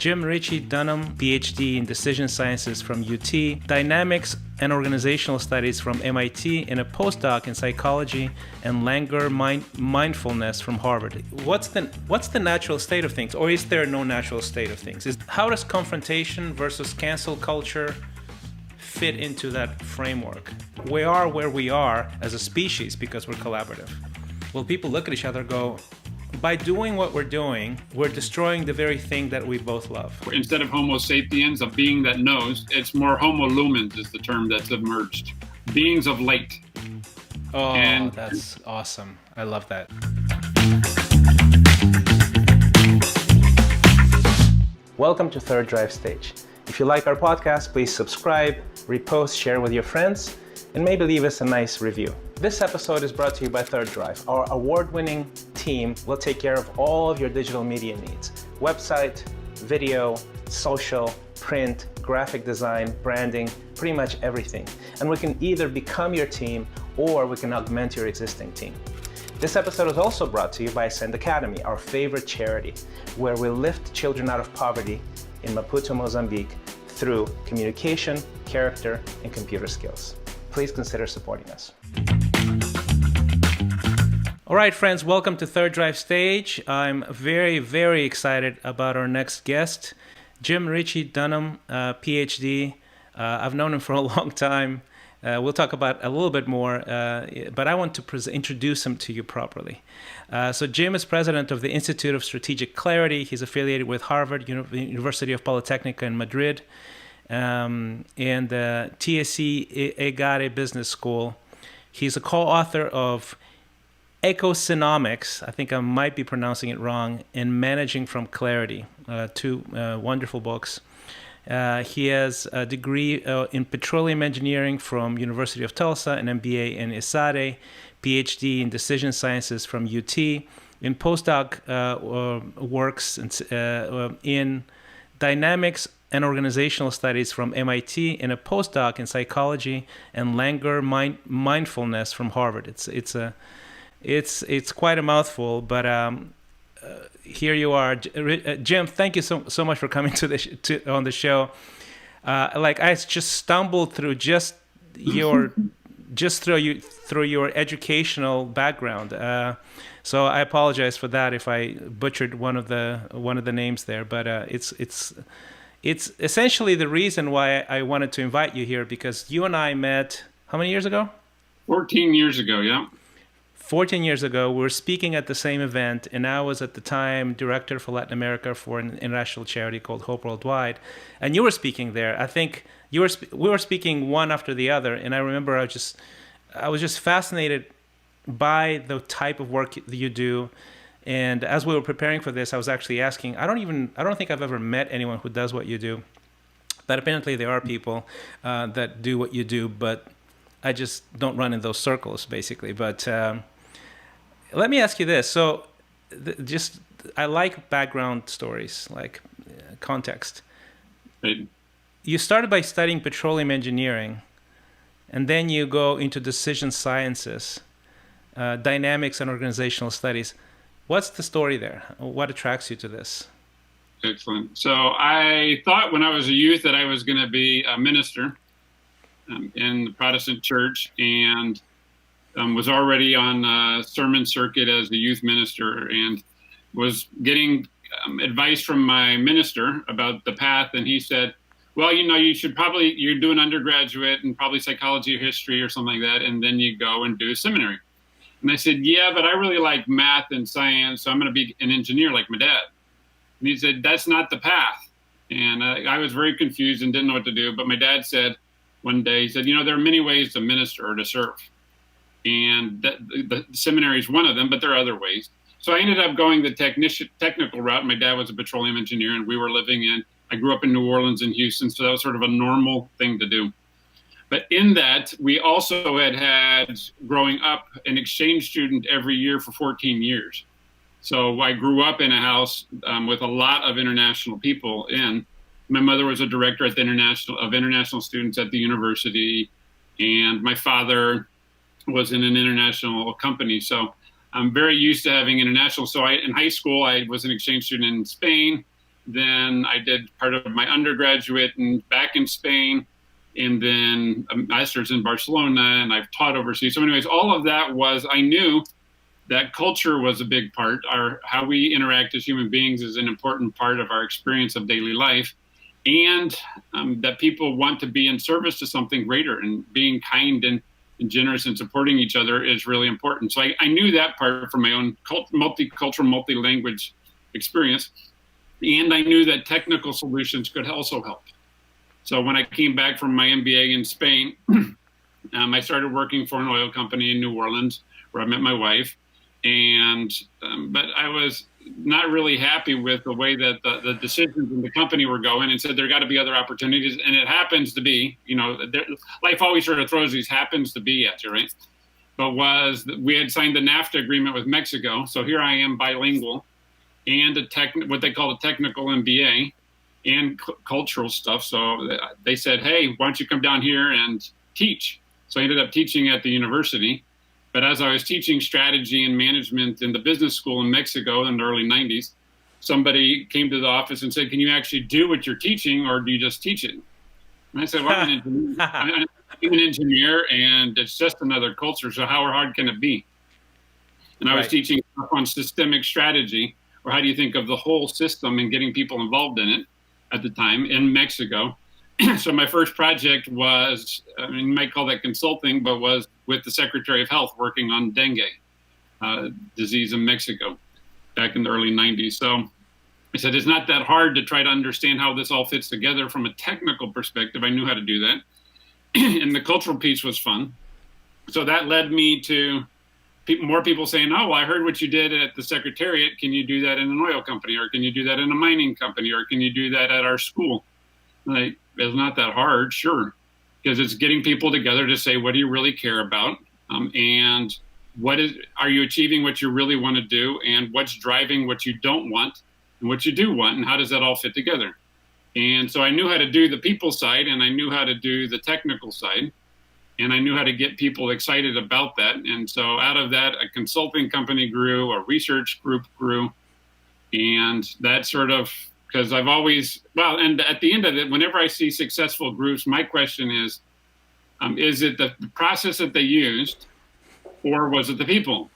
Jim Ritchie, Dunham, PhD in Decision Sciences from UT, Dynamics and Organizational Studies from MIT, and a postdoc in Psychology and Languor Mindfulness from Harvard. What's the natural state of things, or is there no natural state of things? How does confrontation versus cancel culture fit into that framework? We are where we are as a species because we're collaborative. Well, people look at each other and go, by doing what we're doing, we're destroying the very thing that we both love. Instead of Homo sapiens, a being that knows, it's more Homo lumens is the term that's emerged. Beings of light. Oh, that's awesome. I love that. Welcome to Third Drive Stage. If you like our podcast, please subscribe, repost, share with your friends, and maybe leave us a nice review. This episode is brought to you by Third Drive. Our award-winning team will take care of all of your digital media needs. Website, video, social, print, graphic design, branding, pretty much everything. And we can either become your team or we can augment your existing team. This episode is also brought to you by Ascend Academy, our favorite charity, where we lift children out of poverty in Maputo, Mozambique through communication, character, and computer skills. Please consider supporting us. All right, friends, welcome to Third Drive Stage. I'm very, very excited about our next guest, Jim Ritchie, Dunham, PhD. I've known him for a long time. We'll talk about a little bit more, but I want to introduce him to you properly. So Jim is president of the Institute of Strategic Clarity. He's affiliated with Harvard, University of Polytechnica in Madrid, and TSE Egare Business School. He's a co-author of Ecosynomics, I think I might be pronouncing it wrong, and Managing from Clarity, two wonderful books. He has a degree in petroleum engineering from University of Tulsa, an MBA in ISADE, PhD in decision sciences from UT, in postdoc works in dynamics and organizational studies from MIT, and a postdoc in psychology and languor mindfulness from Harvard. It's quite a mouthful, but here you are, Jim. Thank you so much for coming on the show. I just stumbled through through your educational background. So I apologize for that if I butchered one of the names there. But it's essentially the reason why I wanted to invite you here, because you and I met how many years ago? 14 years ago, yeah. 14 years ago, we were speaking at the same event, and I was at the time director for Latin America for an international charity called Hope Worldwide, and you were speaking there. I think we were speaking one after the other, and I remember I was just fascinated by the type of work that you do. And as we were preparing for this, I was actually asking, I don't think I've ever met anyone who does what you do, but apparently there are people that do what you do, but I just don't run in those circles, basically. But let me ask you this. So I like background stories, like context. Right. You started by studying petroleum engineering, and then you go into decision sciences, dynamics and organizational studies. What's the story there? What attracts you to this? Excellent. So I thought when I was a youth that I was going to be a minister in the Protestant church, and was already on a sermon circuit as the youth minister, and was getting advice from my minister about the path. And he said, well, you're doing undergraduate and probably psychology or history or something like that, and then you go and do seminary. And I said, yeah, but I really like math and science, so I'm going to be an engineer like my dad. And he said, that's not the path. And I was very confused and didn't know what to do. But my dad said one day, he said, there are many ways to minister or to serve. And the seminary is one of them, but there are other ways. So I ended up going the technical route. My dad was a petroleum engineer, and I grew up in New Orleans and Houston, so that was sort of a normal thing to do. But in that, we also had growing up, an exchange student every year for 14 years. So I grew up in a house with a lot of international people in. My mother was a director at the international students at the university, and my father was in an international company. So I'm very used to having international. So in high school, I was an exchange student in Spain. Then I did part of my undergraduate and back in Spain, and then a master's in Barcelona, and I've taught overseas. So anyways, all of that was, I knew that culture was a big part. How we interact as human beings is an important part of our experience of daily life, and that people want to be in service to something greater, and being kind and generous and supporting each other is really important. So I knew that part from my own multicultural, multi-language experience, and I knew that technical solutions could also help. So when I came back from my MBA in Spain, I started working for an oil company in New Orleans, where I met my wife. And but I was not really happy with the way that the decisions in the company were going, and said there got to be other opportunities. And it happens to be, life always sort of throws these happens to be at you, right? But we had signed the NAFTA agreement with Mexico, so here I am, bilingual, and what they call a technical MBA, and cultural stuff. So they said, hey, why don't you come down here and teach? So I ended up teaching at the university. But as I was teaching strategy and management in the business school in Mexico in the early 90s, somebody came to the office and said, can you actually do what you're teaching, or do you just teach it? And I said, well, I'm an engineer, and it's just another culture, so how hard can it be? And I was teaching on systemic strategy, or how do you think of the whole system, and getting people involved in it at the time in Mexico. So my first project was, you might call that consulting, but was with the Secretary of Health, working on dengue disease in Mexico back in the early 90s. So I said, it's not that hard to try to understand how this all fits together from a technical perspective. I knew how to do that. And the cultural piece was fun. So that led me to more people saying, oh, well, I heard what you did at the Secretariat. Can you do that in an oil company? Or can you do that in a mining company? Or can you do that at our school? Like, it's not that hard, sure, because it's getting people together to say, what do you really care about? And are you achieving what you really want to do? And what's driving what you don't want and what you do want? And how does that all fit together? And so I knew how to do the people side, and I knew how to do the technical side, and I knew how to get people excited about that. And so out of that, a consulting company grew, a research group grew, and that sort of, because I've always, and at the end of it, whenever I see successful groups, my question is it the process that they used, or was it the people?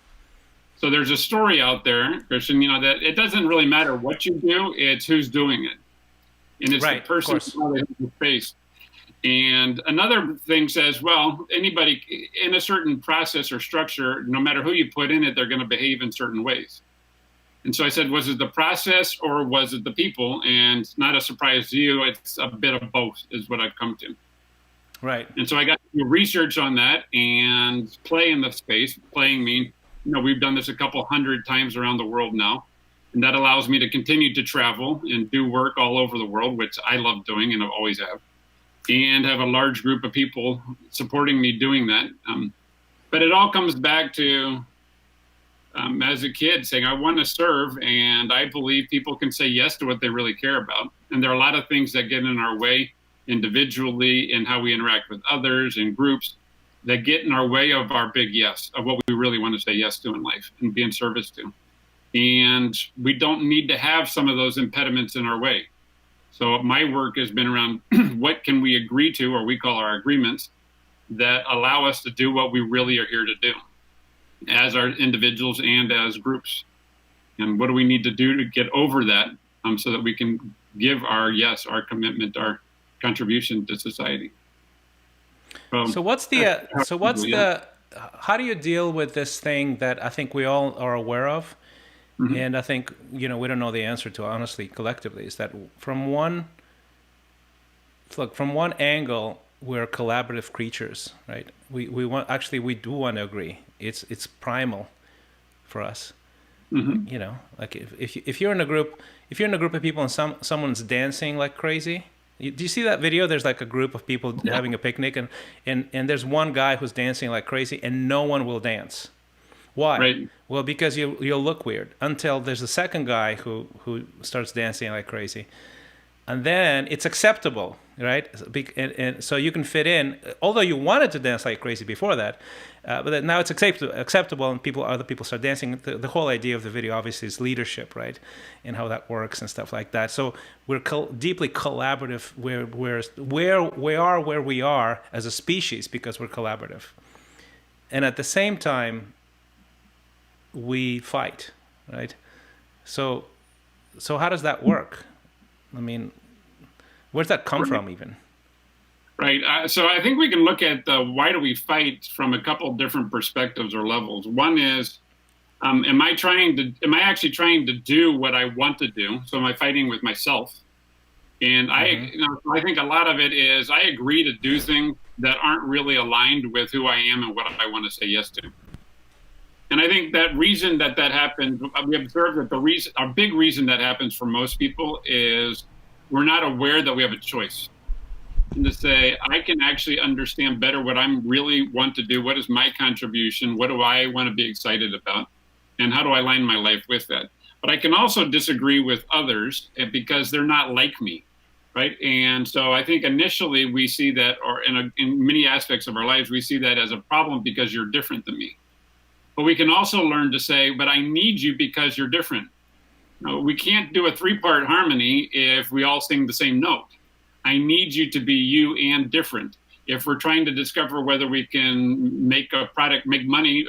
So there's a story out there, Christian, that it doesn't really matter what you do, it's who's doing it. And it's the person who face. And another thing says, well, anybody in a certain process or structure, no matter who you put in it, they're going to behave in certain ways. And so I said, was it the process or was it the people? And not a surprise to you, it's a bit of both is what I've come to. Right. And so I got to do research on that and play in the space. Playing mean, we've done this a couple hundred times around the world now. And that allows me to continue to travel and do work all over the world, which I love doing and I always have. And have a large group of people supporting me doing that. But it all comes back to, as a kid, saying, I want to serve, and I believe people can say yes to what they really care about. And there are a lot of things that get in our way individually in how we interact with others and groups that get in our way of our big yes, of what we really want to say yes to in life and be in service to. And we don't need to have some of those impediments in our way. So my work has been around what can we agree to, or we call our agreements, that allow us to do what we really are here to do as our individuals and as groups. And what do we need to do to get over that so that we can give our commitment, our contribution to society. How do you deal with this thing that I think we all are aware of? Mm-hmm. And I think, we don't know the answer to, honestly, collectively, is that from one angle, we're collaborative creatures, right? We do want to agree. It's primal for us. Mm-hmm. Like if you're in a group of people and someone's dancing like crazy. Do you see that video? There's like a group of people having a picnic, and there's one guy who's dancing like crazy, and no one will dance. Why? Right. Well, because you'll look weird until there's a second guy who starts dancing like crazy. and then it's acceptable, right? And so you can fit in, although you wanted to dance like crazy before that, but then now it's acceptable, and other people start dancing. The whole idea of the video obviously is leadership, right, and how that works and stuff like that. So we're deeply collaborative. Where we are as a species because we're collaborative, and at the same time we fight, right? So how does that work? I mean, where's that come from even? Right. So I think we can look at the why do we fight from a couple different perspectives or levels. One is, am I actually trying to do what I want to do? So am I fighting with myself? And I think a lot of it is I agree to do things that aren't really aligned with who I am and what I want to say yes to. And I think that reason that happens, we observe that our big reason that happens for most people is we're not aware that we have a choice. And to say, I can actually understand better what I really want to do. What is my contribution? What do I want to be excited about? And how do I align my life with that? But I can also disagree with others because they're not like me, right? And so I think initially we see that, or in many aspects of our lives, we see that as a problem because you're different than me. But we can also learn to say, but I need you because you're different. No, we can't do a 3-part harmony if we all sing the same note. I need you to be you and different. If we're trying to discover whether we can make money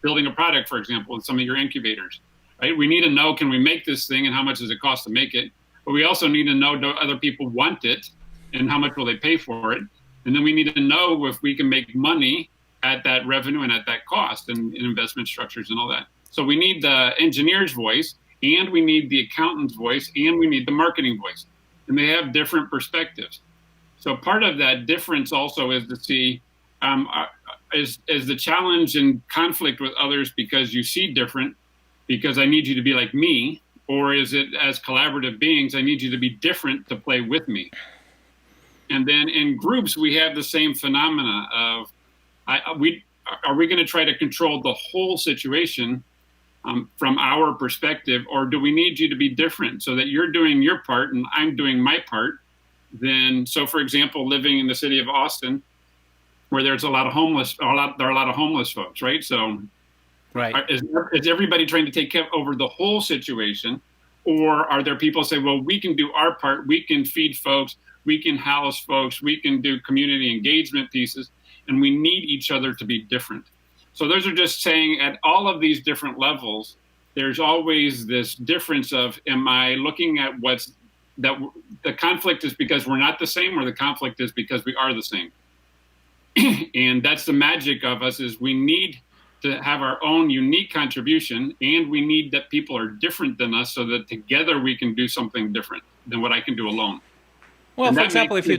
building a product, for example, in some of your incubators, right? We need to know, can we make this thing and how much does it cost to make it? But we also need to know, do other people want it and how much will they pay for it? And then we need to know if we can make money at that revenue and at that cost and investment structures and all that. So we need the engineer's voice, and we need the accountant's voice, and we need the marketing voice. And they have different perspectives. So part of that difference also is to see, is the challenge and conflict with others because you see different, because I need you to be like me, or is it as collaborative beings, I need you to be different to play with me? And then in groups, we have the same phenomena of, are we going to try to control the whole situation from our perspective, or do we need you to be different so that you're doing your part and I'm doing my part? Then, so for example, living in the city of Austin, where there's there are a lot of homeless folks, right? So, right, is everybody trying to take care over the whole situation, or are there people say, well, we can do our part, we can feed folks, we can house folks, we can do community engagement pieces, and we need each other to be different. So those are just saying at all of these different levels, there's always this difference of, am I looking at the conflict is because we're not the same, or the conflict is because we are the same? And that's the magic of us, is we need to have our own unique contribution, and we need that people are different than us so that together we can do something different than what I can do alone. Well, for example, if you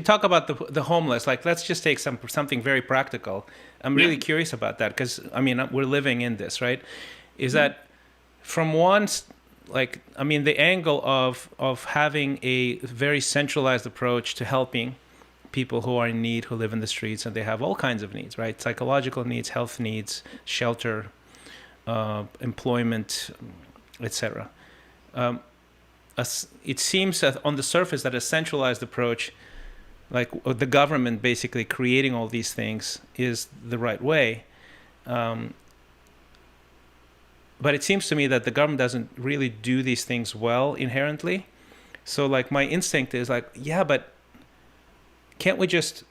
talk about the homeless, like let's just take something very practical. I'm really curious about that because we're living in this, right? Is that from the angle of having a very centralized approach to helping people who are in need, who live in the streets, and they have all kinds of needs, right? Psychological needs, health needs, shelter, employment, etc. It seems that on the surface that a centralized approach, like the government basically creating all these things, is the right way. But it seems to me that the government doesn't really do these things well inherently. So like my instinct is like, yeah, but can't we just,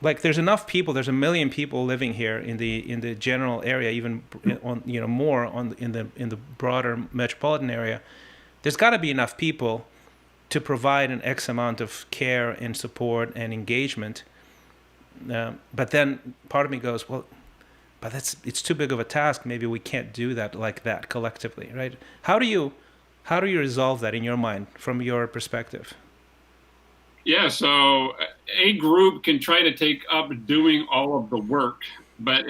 like, there's enough people, there's 1 million people living here in the general area, even more in the broader metropolitan area. There's got to be enough people to provide an X amount of care and support and engagement. But then part of me goes, well, but it's too big of a task. Maybe we can't do that like that collectively, right? How do you resolve that in your mind from your perspective? Yeah, so a group can try to take up doing all of the work, but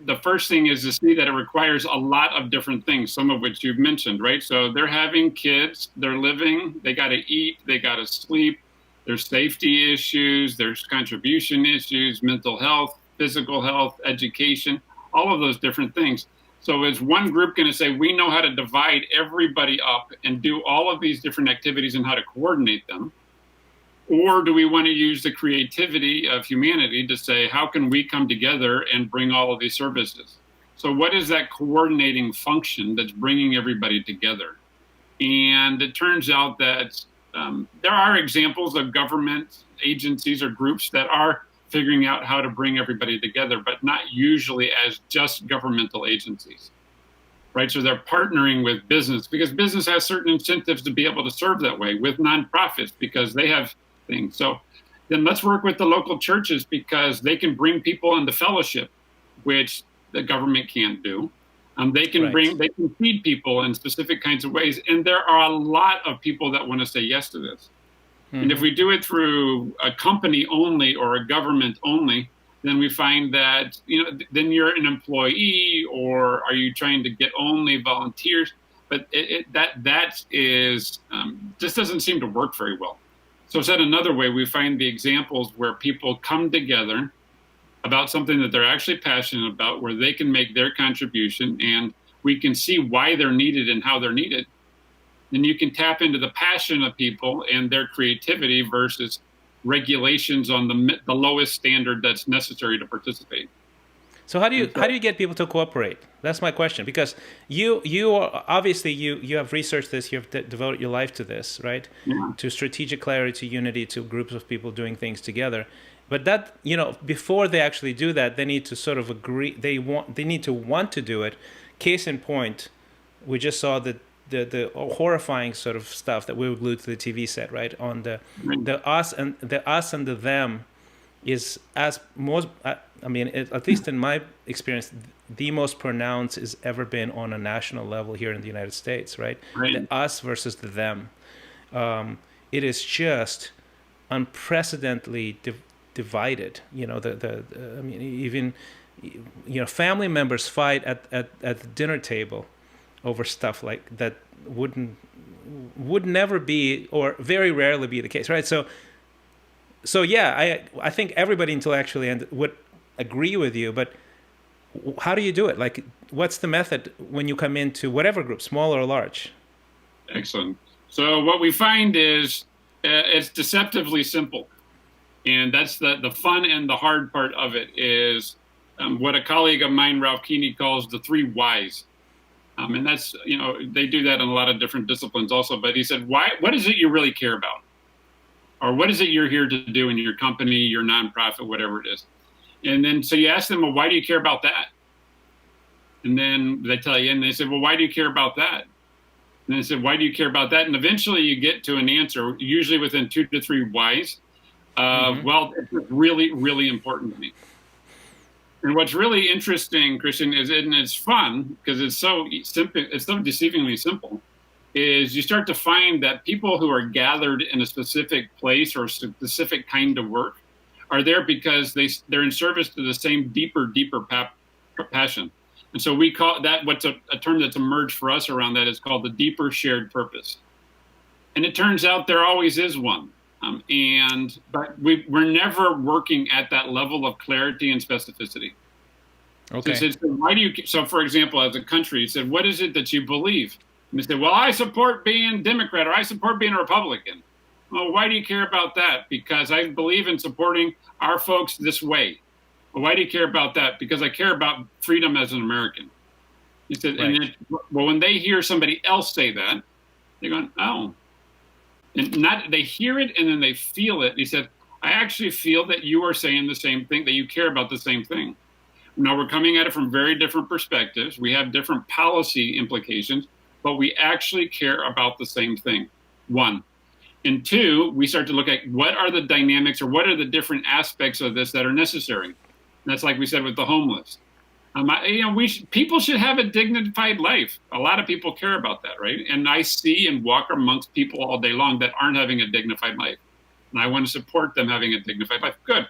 the first thing is to see that it requires a lot of different things, some of which you've mentioned, right? So they're having kids, they're living, they got to eat, they got to sleep, there's safety issues, there's contribution issues, mental health, physical health, education, all of those different things. So is one group going to say, we know how to divide everybody up and do all of these different activities and how to coordinate them? Or do we want to use the creativity of humanity to say, how can we come together and bring all of these services? So what is that coordinating function that's bringing everybody together? And it turns out that there are examples of government agencies or groups that are figuring out how to bring everybody together, but not usually as just governmental agencies, right? So they're partnering with business because business has certain incentives to be able to serve that way, with nonprofits because they have things. So then let's work with the local churches because they can bring people into fellowship, which the government can't do. They can they can feed people in specific kinds of ways. And there are a lot of people that want to say yes to this. Mm-hmm. And if we do it through a company only or a government only, then we find that, then you're an employee, or are you trying to get only volunteers? But that is just doesn't seem to work very well. So said another way, we find the examples where people come together about something that they're actually passionate about, where they can make their contribution and we can see why they're needed and how they're needed. Then you can tap into the passion of people and their creativity versus regulations on the lowest standard that's necessary to participate. So how do you get people to cooperate? That's my question, because you obviously you have researched this, you have devoted your life to this, right? Yeah. To strategic clarity, to unity, to groups of people doing things together. But that, before they actually do that, they need to sort of agree. They need to want to do it. Case in point, we just saw the horrifying sort of stuff that we were glued to the TV set, right? On the us and the them is as most. At least in my experience, the most pronounced it's ever been on a national level here in the United States, right? The us versus the them. It is just unprecedentedly divided. Even family members fight at the dinner table over stuff like that would never be, or very rarely be, the case, right? So yeah, I think everybody intellectually would agree with you, but how do you do it? Like, what's the method when you come into whatever group, small or large? Excellent. So what we find is it's deceptively simple. And that's the fun and the hard part of it is what a colleague of mine, Ralph Keeney, calls the 3 whys. And that's, they do that in a lot of different disciplines also. But he said, what is it you really care about? Or what is it you're here to do in your company, your nonprofit, whatever it is? And then, so you ask them, well, why do you care about that? And then they tell you, and they said, well, why do you care about that? And they said, why do you care about that? And eventually you get to an answer, usually within 2 to 3 whys. Well, it's really, really important to me. And what's really interesting, Christian, is, and it's fun because it's so simple, it's so deceivingly simple, is you start to find that people who are gathered in a specific place or specific kind of work are there because they're in service to the same deeper passion. And so we call that, what's a term that's emerged for us around that is called the deeper shared purpose. And it turns out there always is one. But we're never working at that level of clarity and specificity. Okay. So, why do you? So, for example, as a country, you said, "What is it that you believe?" And they said, "Well, I support being Democrat, or I support being a Republican." Well, why do you care about that? Because I believe in supporting our folks this way. Well, why do you care about that? Because I care about freedom as an American. He said, right. And then, well, when they hear somebody else say that, they're going, "Oh." And they hear it and then they feel it. He said, I actually feel that you are saying the same thing, that you care about the same thing. Now, we're coming at it from very different perspectives. We have different policy implications, but we actually care about the same thing, 1. And 2, we start to look at what are the dynamics or what are the different aspects of this that are necessary. And that's like we said with the homeless. People should have a dignified life. A lot of people care about that, right? And I see and walk amongst people all day long that aren't having a dignified life. And I want to support them having a dignified life. Good.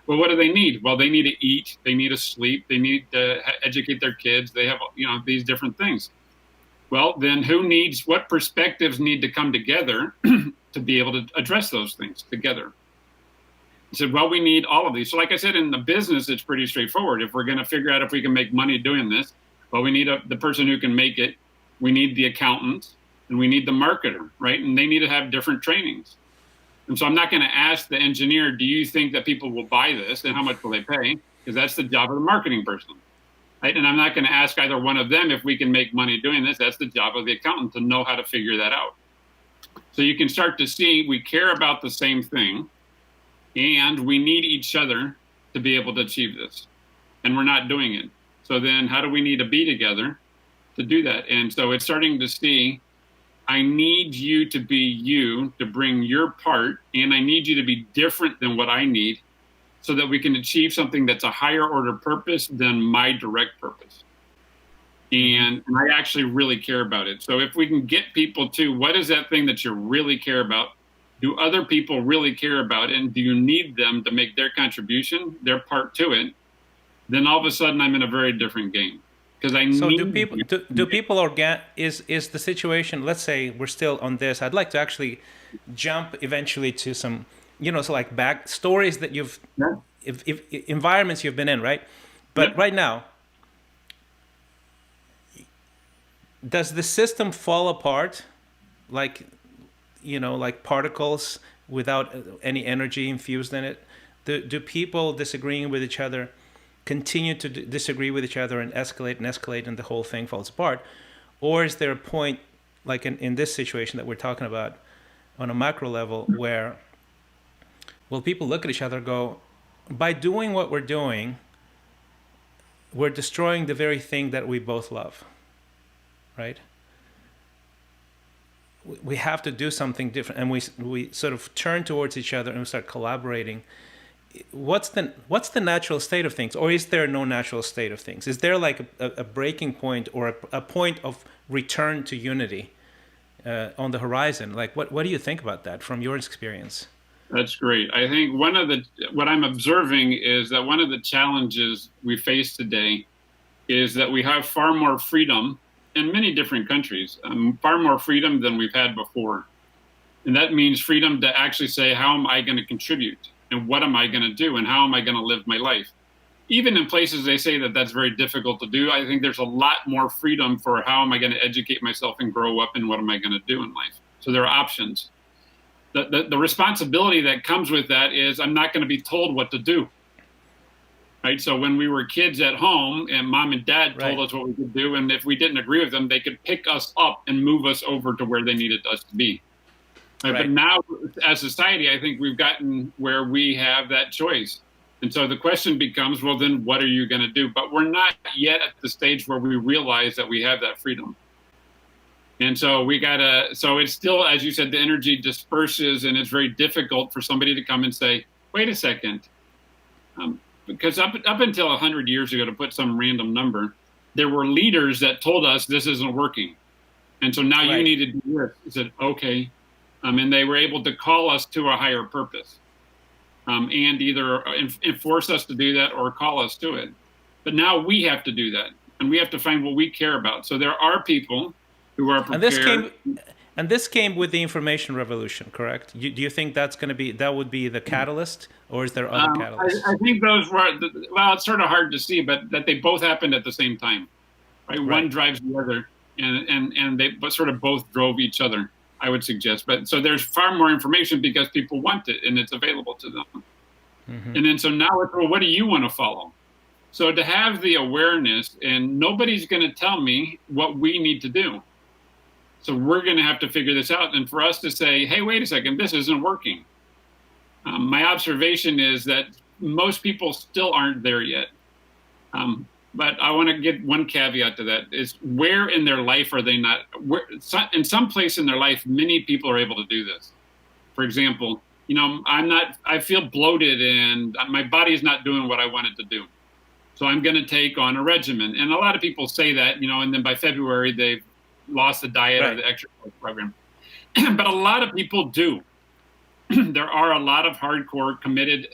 Well, what do they need? Well, they need to eat. They need to sleep. They need to educate their kids. They have, these different things. Well, then what perspectives need to come together to be able to address those things together? He said, well, we need all of these. So like I said, in the business, it's pretty straightforward. If we're going to figure out if we can make money doing this, Well, we need the person who can make it. We need the accountant, and we need the marketer, right? And they need to have different trainings. And so I'm not going to ask the engineer, do you think that people will buy this and how much will they pay? Because that's the job of the marketing person. Right? And I'm not going to ask either one of them if we can make money doing this. That's the job of the accountant to know how to figure that out. So you can start to see we care about the same thing, and we need each other to be able to achieve this. And we're not doing it. So then how do we need to be together to do that? And so it's starting to see, I need you to be you, to bring your part, and I need you to be different than what I need so that we can achieve something that's a higher order purpose than my direct purpose. And I actually really care about it. So if we can get people to, what is that thing that you really care about? Do other people really care about it? And do you need them to make their contribution, their part to it? Then all of a sudden I'm in a very different game. Because I So need do people is the situation, let's say we're still on this, I'd like to actually jump eventually to some, so like back stories that you've, if environments you've been in, right? But right now, does the system fall apart like, like particles without any energy infused in it? Do people disagreeing with each other continue to disagree with each other and escalate and the whole thing falls apart? Or is there a point, like in this situation that we're talking about on a macro level, where people look at each other and go, by doing what we're doing, we're destroying the very thing that we both love, right? We have to do something different, and we sort of turn towards each other and we start collaborating. What's the natural state of things, or is there no natural state of things? Is there like a breaking point or a point of return to unity on the horizon? Like what do you think about that from your experience? That's great. I think what I'm observing is that one of the challenges we face today is that we have far more freedom in many different countries, far more freedom than we've had before. And that means freedom to actually say, how am I going to contribute? And what am I going to do? And how am I going to live my life? Even in places they say that that's very difficult to do, I think there's a lot more freedom for how am I going to educate myself and grow up and what am I going to do in life? So there are options. The responsibility that comes with that is I'm not going to be told what to do. Right? So when we were kids at home and mom and dad told us what we could do, and if we didn't agree with them, they could pick us up and move us over to where they needed us to be. Right. But now, as society, I think we've gotten where we have that choice. And so the question becomes, well, then what are you going to do? But we're not yet at the stage where we realize that we have that freedom. And so so it's still, as you said, the energy disperses, and it's very difficult for somebody to come and say, wait a second. Because up until 100 years ago, to put some random number, there were leaders that told us this isn't working. And so now you need to do this. I said, okay. And they were able to call us to a higher purpose and either enforce us to do that or call us to it. But now we have to do that, and we have to find what we care about. So there are people who are prepared. And this came with the information revolution, correct? Do you think that would be the catalyst, or is there other catalysts? I think those were, well, it's sort of hard to see, but that they both happened at the same time, right? One drives the other, and they sort of both drove each other, I would suggest. But so there's far more information because people want it and it's available to them. Mm-hmm. And then so now it's, well, what do you want to follow? So to have the awareness, and nobody's going to tell me what we need to do. So we're going to have to figure this out. And for us to say, hey, wait a second, this isn't working. My observation is that most people still aren't there yet. But I want to give one caveat to that, is where in their life are they not? In some place in their life, many people are able to do this. For example, I feel bloated and my body's not doing what I want it to do. So I'm going to take on a regimen. And a lot of people say that, and then by February, they've lost the diet or the exercise program. But a lot of people do. There are a lot of hardcore committed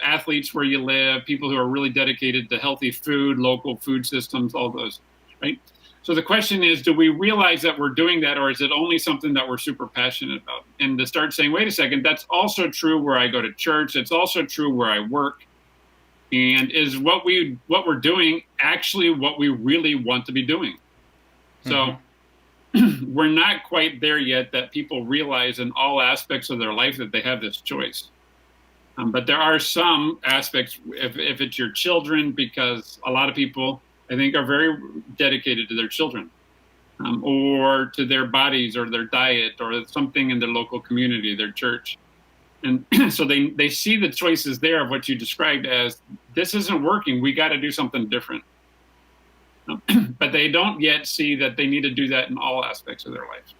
athletes where you live, people who are really dedicated to healthy food, local food systems, all those, right? So the question is, do we realize that we're doing that, or is it only something that we're super passionate about? And to start saying, wait a second, that's also true where I go to church. It's also true where I work. And is what we're doing actually what we really want to be doing? So we're not quite there yet that people realize in all aspects of their life that they have this choice. But there are some aspects, if it's your children, because a lot of people, I think, are very dedicated to their children, or to their bodies or their diet or something in their local community, their church. And so they see the choices there of what you described as, this isn't working, we got to do something different. But they don't yet see that they need to do that in all aspects of their life.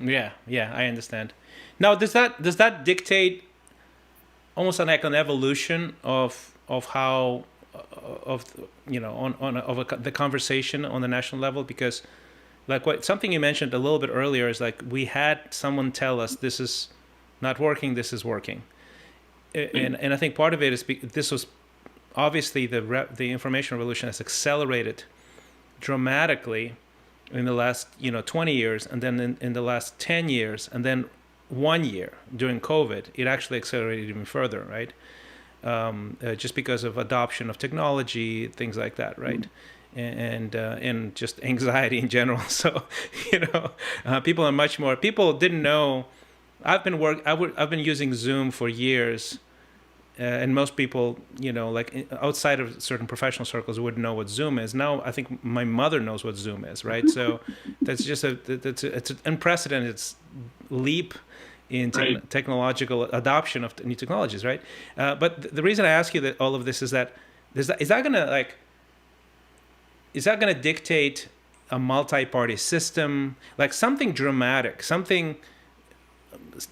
Yeah, I understand. Now, does that dictate almost like an evolution of how of the conversation on the national level? Because like something you mentioned a little bit earlier is like we had someone tell us this is not working, this is working, and I think part of it is this was obviously the information revolution has accelerated dramatically in the last 20 years, and then in the last 10 years, and then 1 year during COVID, it actually accelerated even further, right? Just because of adoption of technology, things like that, right? And just anxiety in general. So people are much more. People didn't know. I've been using Zoom for years. And most people, like outside of certain professional circles, wouldn't know what Zoom is. Now, I think my mother knows what Zoom is, right? So that's just it's an unprecedented leap in technological adoption of new technologies, right? But the reason I ask you that all of this is that is that gonna dictate a multi-party system, like something dramatic, something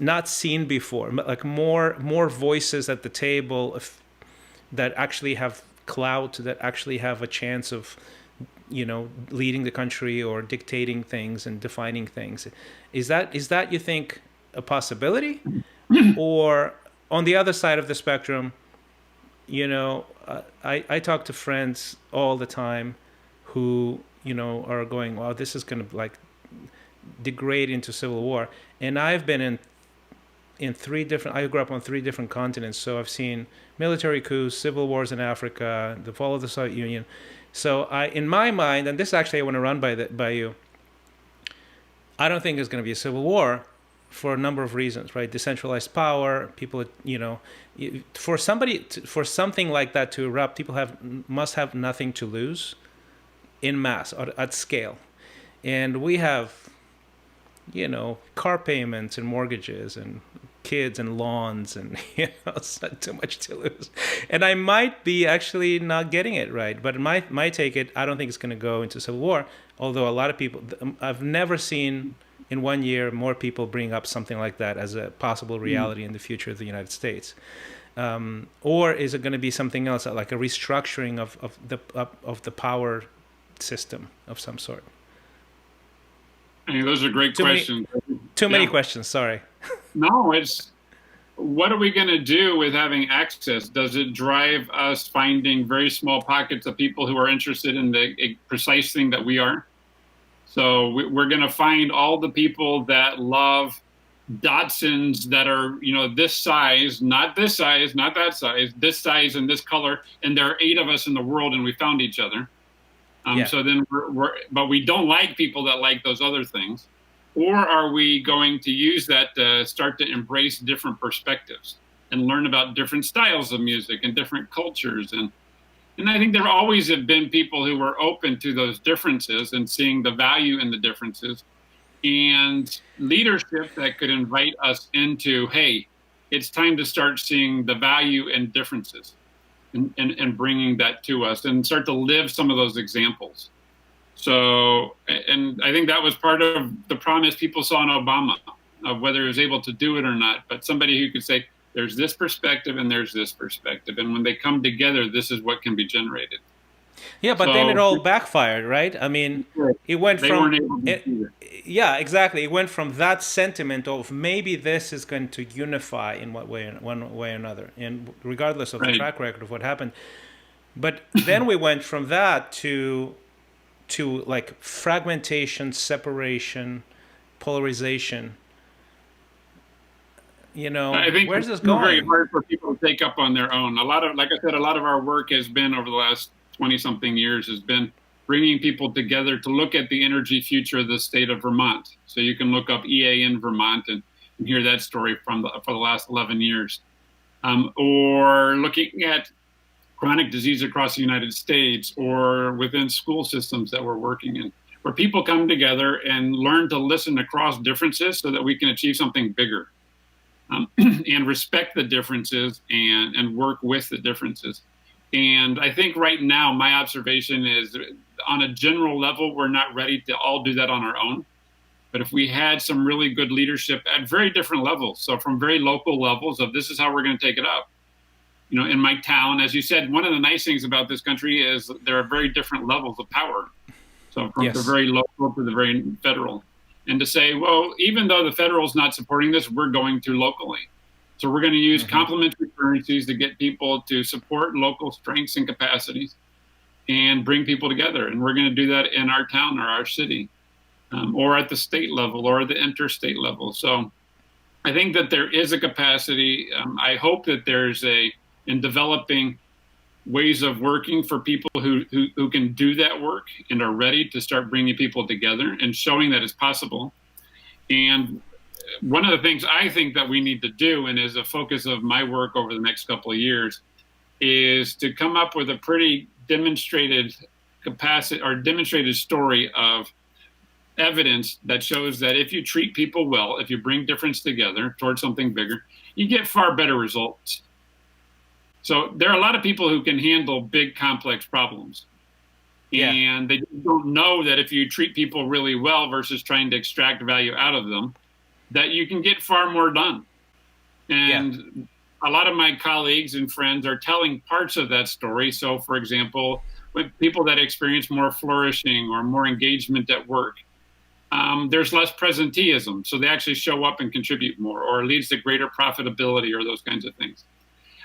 not seen before, like more voices at the table that actually have clout, that actually have a chance of leading the country or dictating things and defining things? Is that you think a possibility? Or on the other side of the spectrum, I talk to friends all the time who are going, well, this is going to like degrade into civil war. And I've been I grew up on 3 different continents, so I've seen military coups, civil wars in Africa, the fall of the Soviet Union. So in my mind, and this actually I want to run by you, I don't think there's going to be a civil war for a number of reasons, right? Decentralized power, people, for something like that to erupt, people must have nothing to lose in mass or at scale. And we have, car payments and mortgages and kids and lawns and it's not too much to lose. And I might be actually not getting it right, but my take it, I don't think it's going to go into civil war. Although a lot of people, I've never seen in 1 year more people bring up something like that as a possible reality in the future of the United States. Or is it going to be something else, like a restructuring of the power system of some sort? I mean, those are great questions. Too many questions, sorry. No, it's what are we going to do with having access? Does it drive us finding very small pockets of people who are interested in the precise thing that we are? So we're going to find all the people that love Datsuns that are, this size, not this size, not that size, this size and this color. And there are 8 of us in the world and we found each other. So then but we don't like people that like those other things. Or are we going to use that to start to embrace different perspectives and learn about different styles of music and different cultures? And I think there always have been people who were open to those differences and seeing the value in the differences, and leadership that could invite us into, hey, it's time to start seeing the value in differences and bringing that to us and start to live some of those examples. So, and I think that was part of the promise people saw in Obama, of whether he was able to do it or not, but somebody who could say, there's this perspective and there's this perspective. And when they come together, this is what can be generated. Yeah, but then it all backfired, right? I mean, it went yeah, exactly. It went from that sentiment of maybe this is going to unify in one way or another, and regardless of the track record of what happened. But then we went from that to like fragmentation, separation, polarization. I think where's this it's very going? hard for people to take up on their own. Like I said, a lot of our work has been over the last 20 something years has been bringing people together to look at the energy future of the state of Vermont. So you can look up EA in Vermont and hear that story for the last 11 years. Or looking at chronic disease across the United States or within school systems that we're working in, where people come together and learn to listen across differences so that we can achieve something bigger. And respect the differences and work with the differences. And I think right now, my observation is on a general level, we're not ready to all do that on our own. But if we had some really good leadership at very different levels, so from very local levels of this is how we're going to take it up. In my town, as you said, one of the nice things about this country is there are very different levels of power. So from the very local to the very federal. And to say, well, even though the federal is not supporting this, we're going to locally. So we're going to use complementary currencies to get people to support local strengths and capacities and bring people together. And we're going to do that in our town or our city, or at the state level or the interstate level. So I think that there is a capacity. I hope that there's in developing ways of working for people who can do that work and are ready to start bringing people together and showing that it's possible. And one of the things I think that we need to do, and is a focus of my work over the next couple of years, is to come up with a pretty demonstrated capacity or demonstrated story of evidence that shows that if you treat people well, if you bring difference together towards something bigger, you get far better results. So there are a lot of people who can handle big, complex problems. Yeah. And they don't know that if you treat people really well versus trying to extract value out of them, that you can get far more done. And a lot of my colleagues and friends are telling parts of that story. So, for example, with people that experience more flourishing or more engagement at work, there's less presenteeism. So they actually show up and contribute more, or it leads to greater profitability or those kinds of things.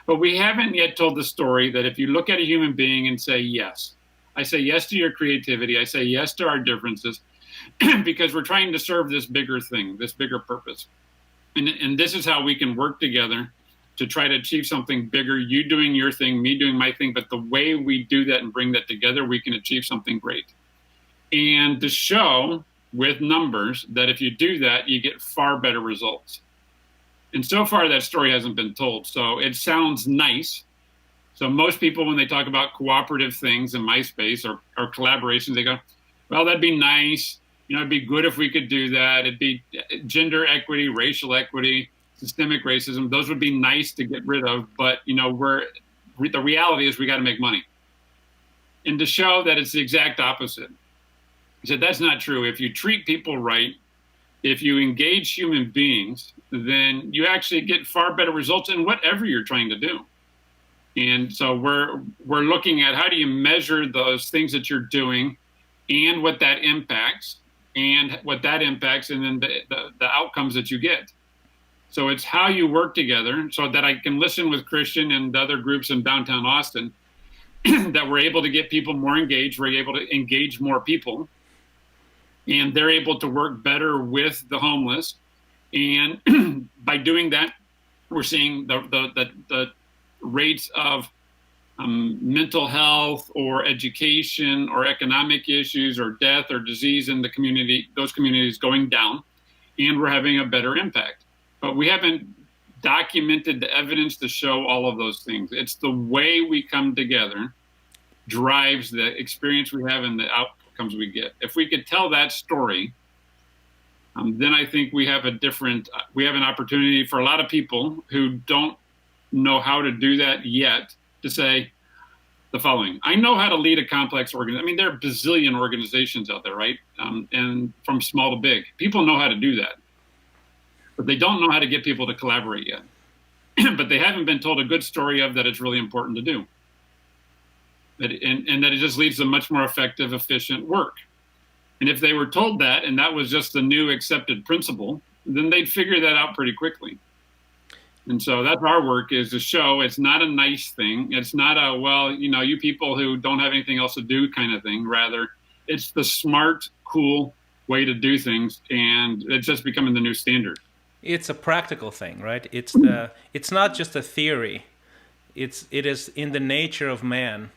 But we haven't yet told the story that if you look at a human being and say, yes, I say yes to your creativity, I say yes to our differences, because we're trying to serve this bigger thing, this bigger purpose. And this is how we can work together to try to achieve something bigger, you doing your thing, me doing my thing. But the way we do that and bring that together, we can achieve something great. And to show with numbers that if you do that, you get far better results. And so far, that story hasn't been told. So it sounds nice. So most people, when they talk about cooperative things in my space or collaborations, they go, well, that'd be nice. It'd be good if we could do that. It'd be gender equity, racial equity, systemic racism. Those would be nice to get rid of. But, the reality is we got to make money. And to show that it's the exact opposite. He said, that's not true. If you treat people right, if you engage human beings, then you actually get far better results in whatever you're trying to do. And so we're looking at how do you measure those things that you're doing and what that impacts and then the outcomes that you get. So it's how you work together so that I can listen with Christian and the other groups in downtown Austin that we're able to get people more engaged. We're able to engage more people. And they're able to work better with the homeless. And by doing that, we're seeing the rates of mental health or education or economic issues or death or disease in the community, those communities going down, and we're having a better impact. But we haven't documented the evidence to show all of those things. It's the way we come together drives the experience we have and the outcomes we get. If we could tell that story, then I think we have an opportunity for a lot of people who don't know how to do that yet to say the following. I know how to lead a complex organization. I mean, there are bazillion organizations out there, right? And from small to big. People know how to do that. But they don't know how to get people to collaborate yet. But they haven't been told a good story of that it's really important to do. And that it just leads to much more effective, efficient work. And if they were told that, and that was just the new accepted principle, then they'd figure that out pretty quickly. And so that's our work, is to show it's not a nice thing. It's not a, well, you people who don't have anything else to do kind of thing. Rather, it's the smart, cool way to do things. And it's just becoming the new standard. it's a practical thing, right? It's not just a theory. It is in the nature of man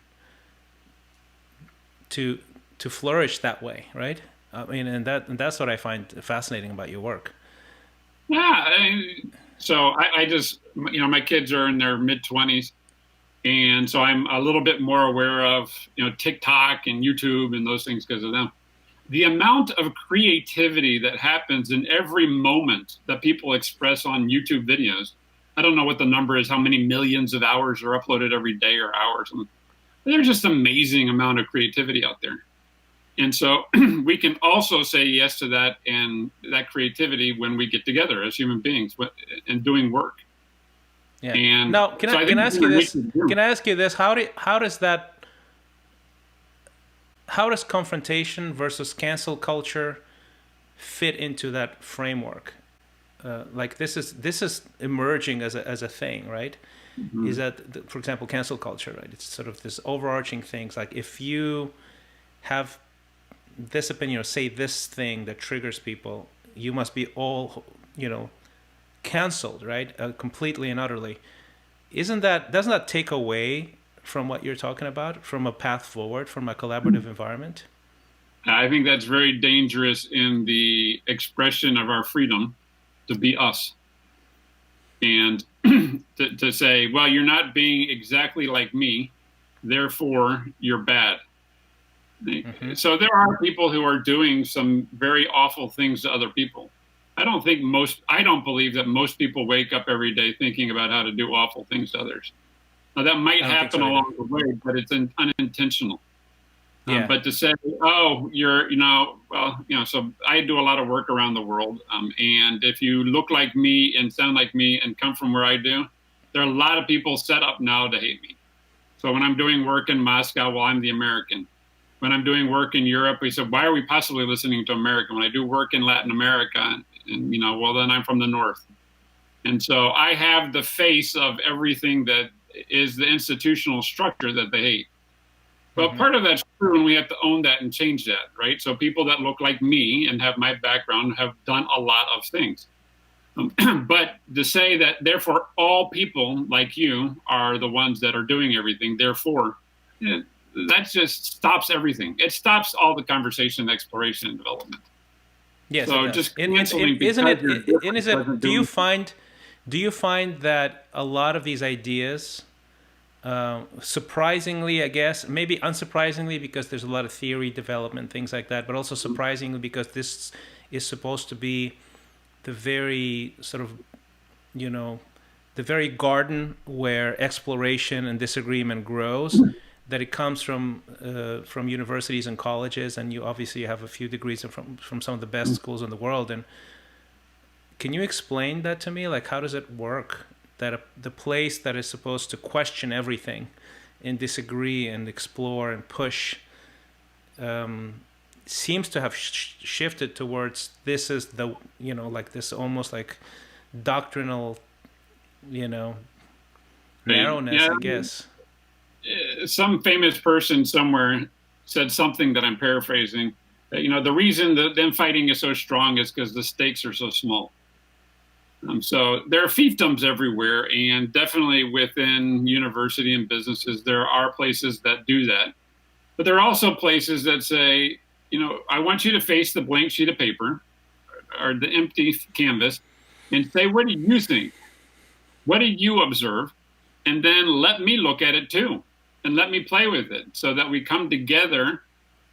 to flourish that way, right? I mean, and that's what I find fascinating about your work. Yeah. So I just, my kids are in their mid-20s. And so I'm a little bit more aware of, TikTok and YouTube and those things because of them. The amount of creativity that happens in every moment that people express on YouTube videos. I don't know what the number is, how many millions of hours are uploaded every day or hours. There's just amazing amount of creativity out there. And so we can also say yes to that and that creativity when we get together as human beings and doing work. Yeah. And now, can so I ask you this? Can I ask you this? How does confrontation versus cancel culture fit into that framework? Like this is emerging as a thing, right? Mm-hmm. Is that, for example, cancel culture, right? It's sort of this overarching things. Like if you have this opinion or say this thing that triggers people, you must be all, canceled, right? Completely and utterly. Doesn't that take away from what you're talking about, from a path forward, from a collaborative environment? I think that's very dangerous in the expression of our freedom to be us. And to say, well, you're not being exactly like me, therefore you're bad. Mm-hmm. So there are people who are doing some very awful things to other people. I don't believe that most people wake up every day thinking about how to do awful things to others. Now that might happen along the way, but it's unintentional. Yeah. But to say, oh, so I do a lot of work around the world. And if you look like me and sound like me and come from where I do, there are a lot of people set up now to hate me. So when I'm doing work in Moscow, well, I'm the American. When I'm doing work in Europe, we said, why are we possibly listening to America? When I do work in Latin America, and well, then I'm from the North. And so I have the face of everything that is the institutional structure that they hate. Well, mm-hmm. Part of that's true, and we have to own that and change that, right? So people that look like me and have my background have done a lot of things. But to say that, therefore, all people like you are the ones that are doing everything, therefore, that just stops everything. It stops all the conversation, exploration, and development. Yes, so just canceling do you find that a lot of these ideas, surprisingly, I guess, maybe unsurprisingly because there's a lot of theory development, things like that, but also surprisingly because this is supposed to be the very sort of, the very garden where exploration and disagreement grows, that it comes from universities and colleges, and you obviously have a few degrees from some of the best schools in the world. And can you explain that to me? Like, how does it work that the place that is supposed to question everything and disagree and explore and push seems to have shifted towards this is the, like this almost like doctrinal, narrowness, I guess. Some famous person somewhere said something that I'm paraphrasing. That, the reason that them fighting is so strong is because the stakes are so small. So there are fiefdoms everywhere, and definitely within university and businesses, there are places that do that. But there are also places that say, I want you to face the blank sheet of paper or the empty canvas and say, what do you think? What do you observe? And then let me look at it too. And let me play with it so that we come together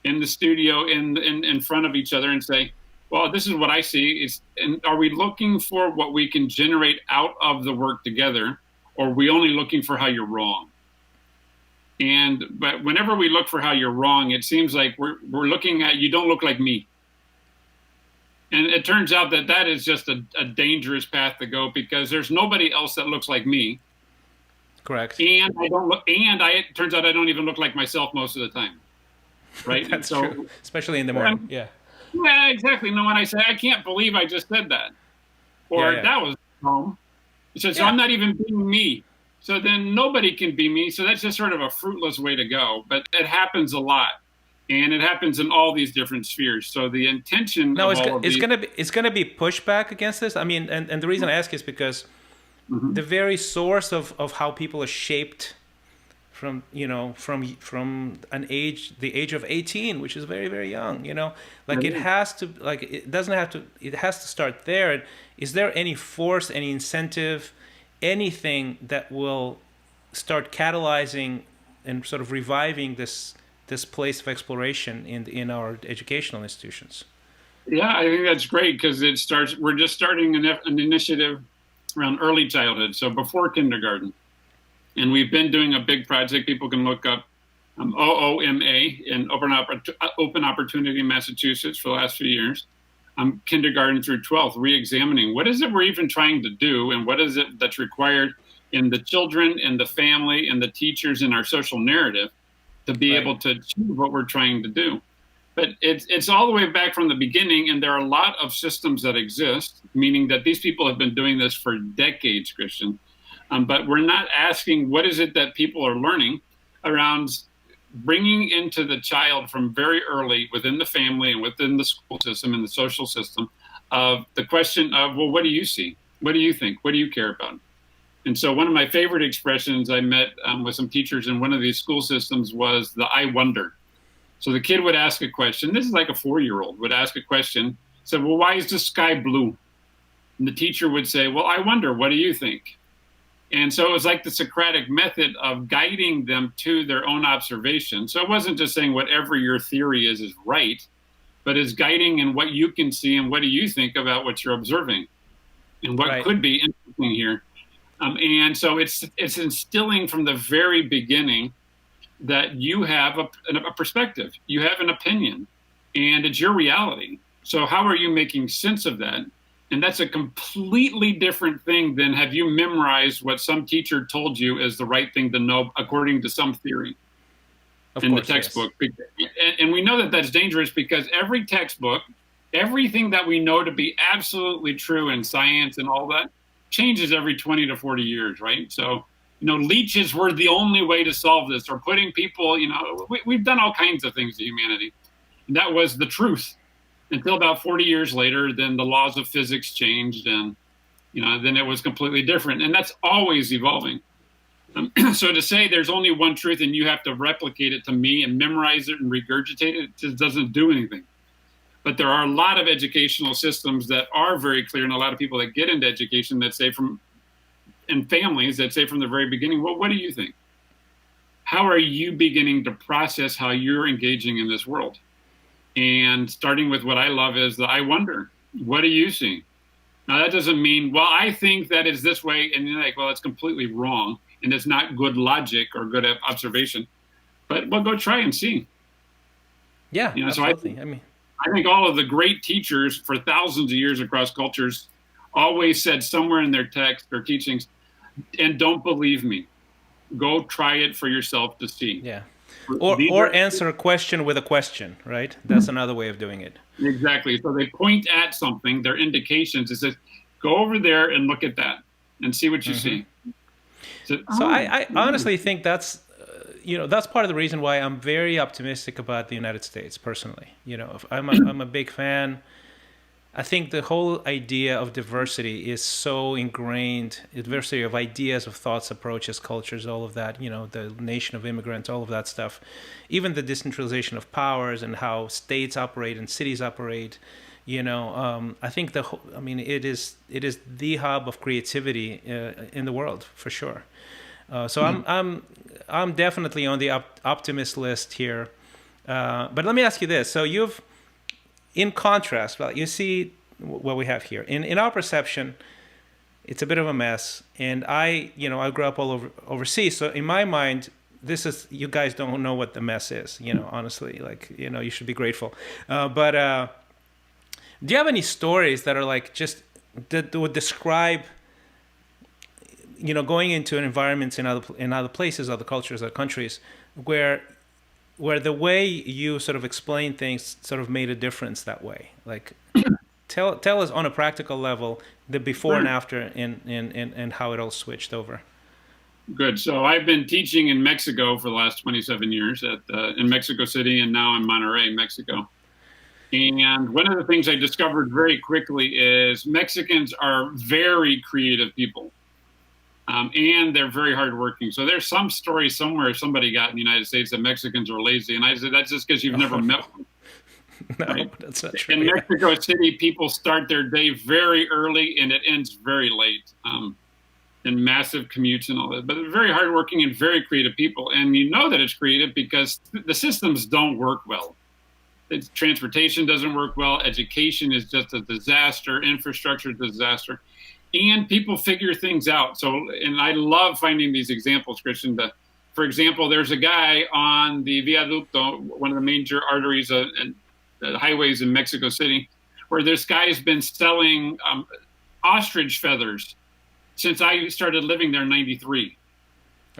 in the studio in front of each other and say, well, this is what I see. And are we looking for what we can generate out of the work together, or are we only looking for how you're wrong? But whenever we look for how you're wrong, it seems like we're looking at, you don't look like me. And it turns out that is just a dangerous path to go, because there's nobody else that looks like me. Correct. And it turns out I don't even look like myself most of the time. Right? That's true. Especially in the morning. Yeah. Yeah, exactly. No, when I say, I can't believe I just said that. Or that was wrong. So I'm not even being me. So then nobody can be me. So that's just sort of a fruitless way to go. But it happens a lot. And it happens in all these different spheres. So the intention Now, of all of these. it's gonna be pushback against this. I mean, and the reason I ask is because the Mhm. very source of how people are shaped from an age, the age of 18, which is very, very young, like it has to, like it doesn't have to, it has to start there. Is there any force, any incentive, anything that will start catalyzing and sort of reviving this place of exploration in our educational institutions? Yeah, I think that's great because it starts. We're just starting an initiative around early childhood, so before kindergarten, and we've been doing a big project. People can look up OOMA in Open Opportunity in Massachusetts for the last few years. Kindergarten through 12th, re-examining what is it we're even trying to do, and what is it that's required in the children, and the family, and the teachers, in our social narrative to be Right. able to achieve what we're trying to do. But it's all the way back from the beginning, and there are a lot of systems that exist, meaning that these people have been doing this for decades, Christian. But we're not asking what is it that people are learning around bringing into the child from very early within the family and within the school system and the social system of the question of, well, what do you see? What do you think? What do you care about? And so one of my favorite expressions I met with some teachers in one of these school systems was the I wonder. So the kid would ask a question. This is like a 4-year-old would ask a question. Said, well, why is the sky blue? And the teacher would say, well, I wonder, what do you think? And so it was like the Socratic method of guiding them to their own observation. So it wasn't just saying whatever your theory is right, but it's guiding in what you can see and what do you think about what you're observing and what Right. could be interesting here. And so it's instilling from the very beginning that you have a perspective, you have an opinion, and it's your reality. So how are you making sense of that? And that's a completely different thing than have you memorized what some teacher told you is the right thing to know according to some theory Of in the course, yes. textbook. And we know that that's dangerous because every textbook, everything that we know to be absolutely true in science and all that changes every 20 to 40 years, right? So, leeches were the only way to solve this, or putting people, we've done all kinds of things to humanity. And that was the truth until about 40 years later. Then the laws of physics changed, and then it was completely different. And that's always evolving. So to say there's only one truth and you have to replicate it to me and memorize it and regurgitate it just doesn't do anything. But there are a lot of educational systems that are very clear, and a lot of people that get into education that say and families that say from the very beginning, well, what do you think? How are you beginning to process how you're engaging in this world? And starting with what I love is the I wonder, what do you see? Now, that doesn't mean, well, I think that is this way. And you're like, well, it's completely wrong. And it's not good logic or good observation. But, well, go try and see. Yeah, So absolutely. I think all of the great teachers for thousands of years across cultures always said somewhere in their text or teachings, and don't believe me. Go try it for yourself to see. Yeah. Or answer a question with a question, right? That's another way of doing it. Exactly. So they point at something, their indications. It says, go over there and look at that and see what you see. So I honestly think that's that's part of the reason why I'm very optimistic about the United States personally. I'm a big fan. I think the whole idea of diversity is so ingrained, diversity of ideas, of thoughts, approaches, cultures, all of that, the nation of immigrants, all of that stuff, even the decentralization of powers and how states operate and cities operate. I think it is the hub of creativity in the world for sure. So I'm definitely on the optimist list here. But let me ask you this: so in contrast, well, you see what we have here. In our perception, it's a bit of a mess. And I grew up all overseas, so in my mind, you guys don't know what the mess is. Honestly, you should be grateful. But do you have any stories that are like just that would describe going into environments in other places, other cultures, other countries, where the way you sort of explain things sort of made a difference that way? Like, tell us on a practical level the before and after and how it all switched over. Good. So I've been teaching in Mexico for the last 27 years in Mexico City, and now in Monterrey, Mexico. And one of the things I discovered very quickly is Mexicans are very creative people, and they're very hardworking. So there's some story somewhere somebody got in the United States that Mexicans are lazy, and I said that's just because you've never met one. No, Right? that's not true. In Mexico City, people start their day very early and it ends very late. And massive commutes and all that, but they're very hardworking and very creative people. And you know that it's creative because the systems don't work well. Transportation doesn't work well. Education is just a disaster. Infrastructure is a disaster. And people figure things out. So, and I love finding these examples, Christian. For example, there's a guy on the Viaducto, one of the major arteries and highways in Mexico City, where this guy's been selling ostrich feathers since I started living there in 93.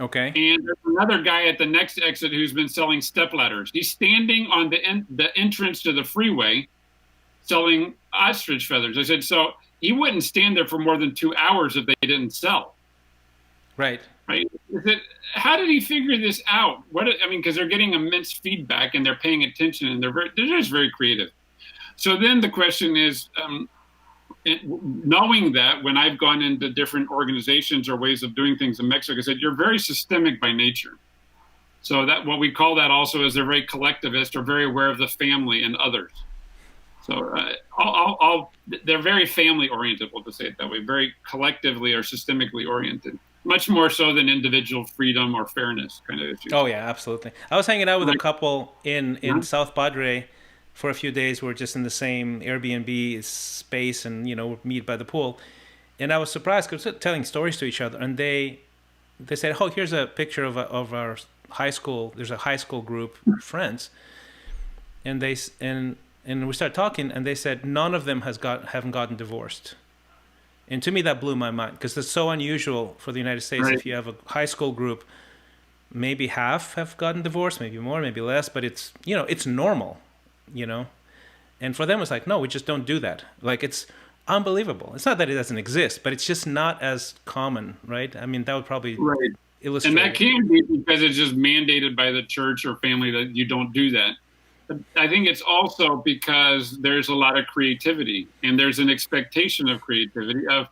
Okay. And there's another guy at the next exit who's been selling stepladders. He's standing on the entrance to the freeway selling ostrich feathers. I said, so he wouldn't stand there for more than 2 hours if they didn't sell. Right. Right. How did he figure this out? Because they're getting immense feedback and they're paying attention and they're just very creative. So then the question is, knowing that when I've gone into different organizations or ways of doing things in Mexico, I said, you're very systemic by nature. So that what we call that also is they're very collectivist or very aware of the family and others. So they're very family oriented, we'll just say it that way, very collectively or systemically oriented, much more so than individual freedom or fairness kind of issues. Oh yeah, absolutely. I was hanging out with a couple in South Padre for a few days. We're just in the same Airbnb space and, meet by the pool. And I was surprised because we were telling stories to each other. And they said, oh, here's a picture of our high school. There's a high school group of friends. And we started talking and they said none of them haven't gotten divorced. And to me, that blew my mind because it's so unusual for the United States. Right. If you have a high school group, maybe half have gotten divorced, maybe more, maybe less, but it's normal. And for them it's like, no, we just don't do that. Like, it's unbelievable. It's not that it doesn't exist, but it's just not as common, right? I mean, that would probably illustrate. And that can be because it's just mandated by the church or family that you don't do that. But I think it's also because there's a lot of creativity and there's an expectation of creativity of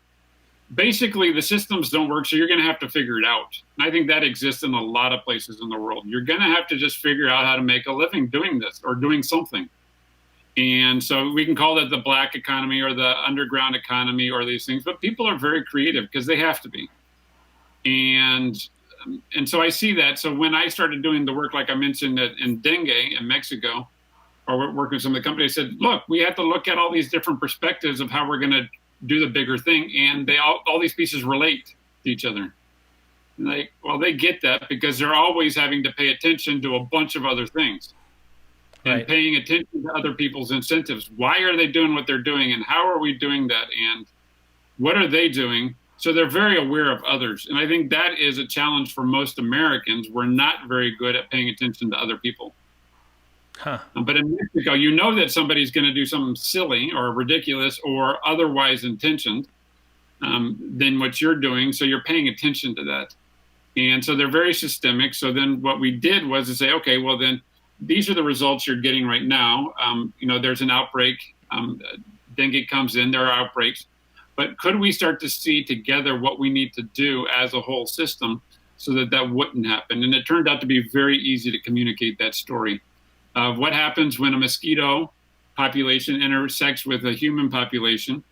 basically the systems don't work, so you're going to have to figure it out. And I think that exists in a lot of places in the world. You're going to have to just figure out how to make a living doing this or doing something. And so we can call that the black economy or the underground economy or these things, but people are very creative because they have to be. And so I see that. So when I started doing the work, like I mentioned in dengue in Mexico, or working with some of the companies, I said, look, we have to look at all these different perspectives of how we're going to do the bigger thing. And all these pieces relate to each other. And they get that because they're always having to pay attention to a bunch of other things. And paying attention to other people's incentives. Why are they doing what they're doing? And how are we doing that? And what are they doing? So they're very aware of others. And I think that is a challenge for most Americans. We're not very good at paying attention to other people. Huh. But in Mexico, that somebody's going to do something silly or ridiculous or otherwise intentioned than what you're doing. So you're paying attention to that. And so they're very systemic. So then what we did was to say, okay, well then, these are the results you're getting right now. There's an outbreak. Dengue comes in, there are outbreaks. But could we start to see together what we need to do as a whole system so that wouldn't happen? And it turned out to be very easy to communicate that story of what happens when a mosquito population intersects with a human population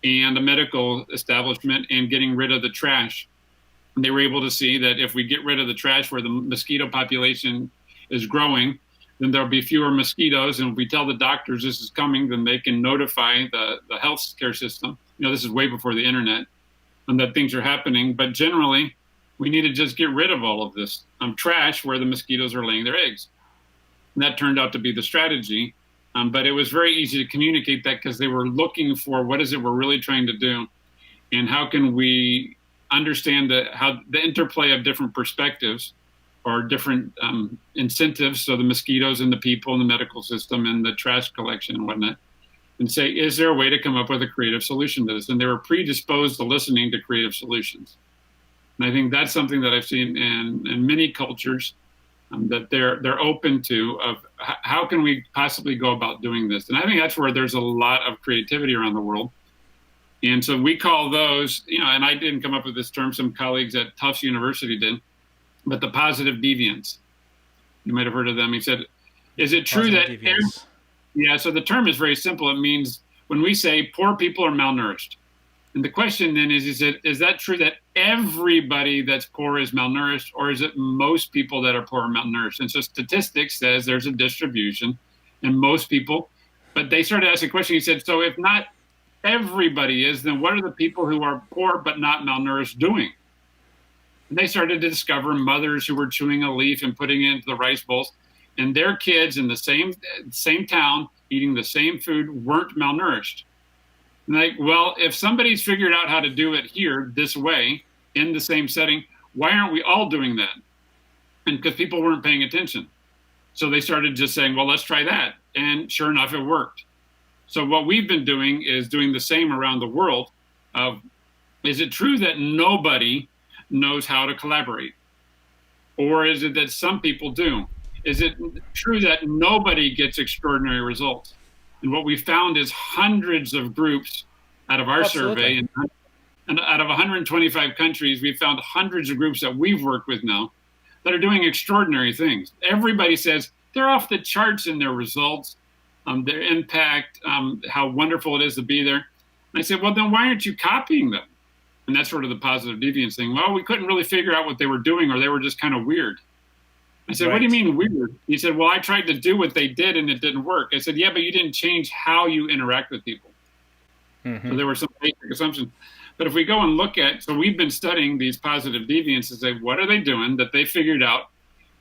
and a medical establishment and getting rid of the trash. And they were able to see that if we get rid of the trash where the mosquito population is growing, then there'll be fewer mosquitoes. And if we tell the doctors this is coming, then they can notify the health care system. This is way before the internet, and that things are happening. But generally, we need to just get rid of all of this trash where the mosquitoes are laying their eggs. And that turned out to be the strategy. But it was very easy to communicate that because they were looking for what is it we're really trying to do, and how can we understand how the interplay of different perspectives or different incentives, so the mosquitoes and the people and the medical system and the trash collection and whatnot, and say, is there a way to come up with a creative solution to this? And they were predisposed to listening to creative solutions. And I think that's something that I've seen in many cultures, that they're open to, of how can we possibly go about doing this. And I think that's where there's a lot of creativity around the world. And so we call those, and I didn't come up with this term, some colleagues at Tufts University did, but the positive deviants. You might have heard of them. He said, is it true that, so the term is very simple. It means when we say poor people are malnourished. And the question then is, he said, is that true that everybody that's poor is malnourished, or is it most people that are poor are malnourished? And so statistics says there's a distribution, and most people, but they started asking a question. He said, so if not everybody is, then what are the people who are poor but not malnourished doing? And they started to discover mothers who were chewing a leaf and putting it into the rice bowls, and their kids in the same town eating the same food weren't malnourished. Like, well, if somebody's figured out how to do it here this way in the same setting, why aren't we all doing that? And because people weren't paying attention. So they started just saying, well, let's try that. And sure enough, it worked. So what we've been doing is doing the same around the world. Is it true that nobody knows how to collaborate? Or is it that some people do? Is it true that nobody gets extraordinary results? And what we found is hundreds of groups out of our survey, and out of 125 countries, we found hundreds of groups that we've worked with now that are doing extraordinary things. Everybody says they're off the charts in their results, their impact, how wonderful it is to be there. And I said, well, then why aren't you copying them? And that's sort of the positive deviance thing. Well, we couldn't really figure out what they were doing, or they were just kind of weird. I said, What do you mean weird? He said, well, I tried to do what they did and it didn't work. I said, yeah, but you didn't change how you interact with people. Mm-hmm. So there were some basic assumptions. But if we go and look at, so we've been studying these positive deviants and say, what are they doing that they figured out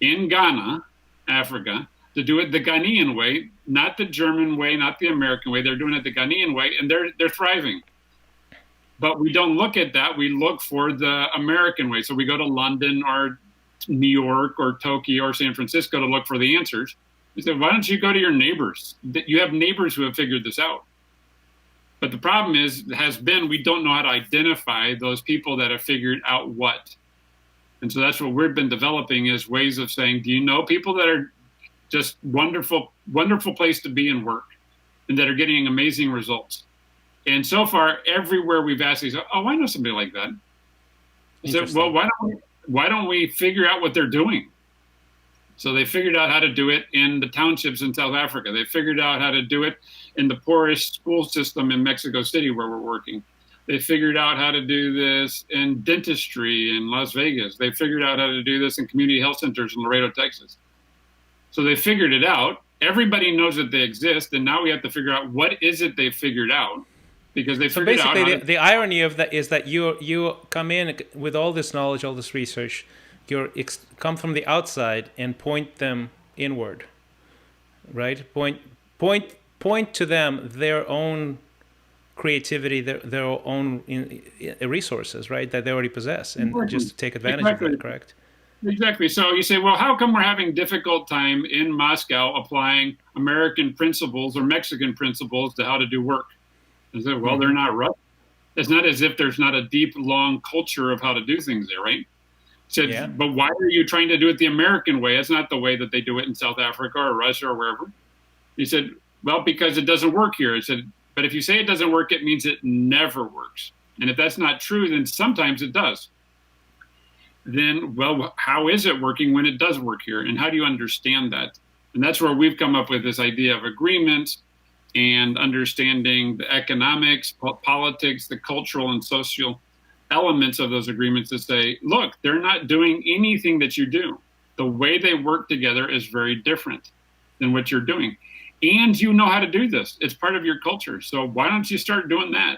in Ghana, Africa, to do it the Ghanaian way, not the German way, not the American way. They're doing it the Ghanaian way, and they're thriving. But we don't look at that. We look for the American way. So we go to London or New York or Tokyo or San Francisco to look for the answers. He said, why don't you go to your neighbors? You have neighbors who have figured this out. But the problem has been we don't know how to identify those people that have figured out what. And so that's what we've been developing, is ways of saying, do you know people that are just wonderful, wonderful place to be and work, and that are getting amazing results? And so far, everywhere we've asked, they say, oh, I know somebody like that. I said, well, why don't we figure out what they're doing? So they figured out how to do it in the townships in South Africa. They figured out how to do it in the poorest school system in Mexico City where we're working. They figured out how to do this in dentistry in Las Vegas. They figured out how to do this in community health centers in Laredo, Texas. So they figured it out. Everybody knows that they exist. And now we have to figure out what is it they figured out. Because they figured out. So basically, the irony of that is that you come in with all this knowledge, all this research, come from the outside and point them inward, right? Point to them their own creativity, their own resources, right? That they already possess, and just take advantage of it. Correct? Exactly. So you say, well, how come we're having difficult time in Moscow applying American principles or Mexican principles to how to do work? I said, well, they're not right. It's not as if there's not a deep, long culture of how to do things there, right? Said, But why are you trying to do it the American way? It's not the way that they do it in South Africa or Russia or wherever. He said, well, because it doesn't work here. I said, but if you say it doesn't work, it means it never works. And if that's not true, then sometimes it does. Then, well, how is it working when it does work here? And how do you understand that? And that's where we've come up with this idea of agreement and understanding the economics, politics, the cultural and social elements of those agreements to say, look, they're not doing anything that you do. The way they work together is very different than what you're doing. And you know how to do this. It's part of your culture. So why don't you start doing that?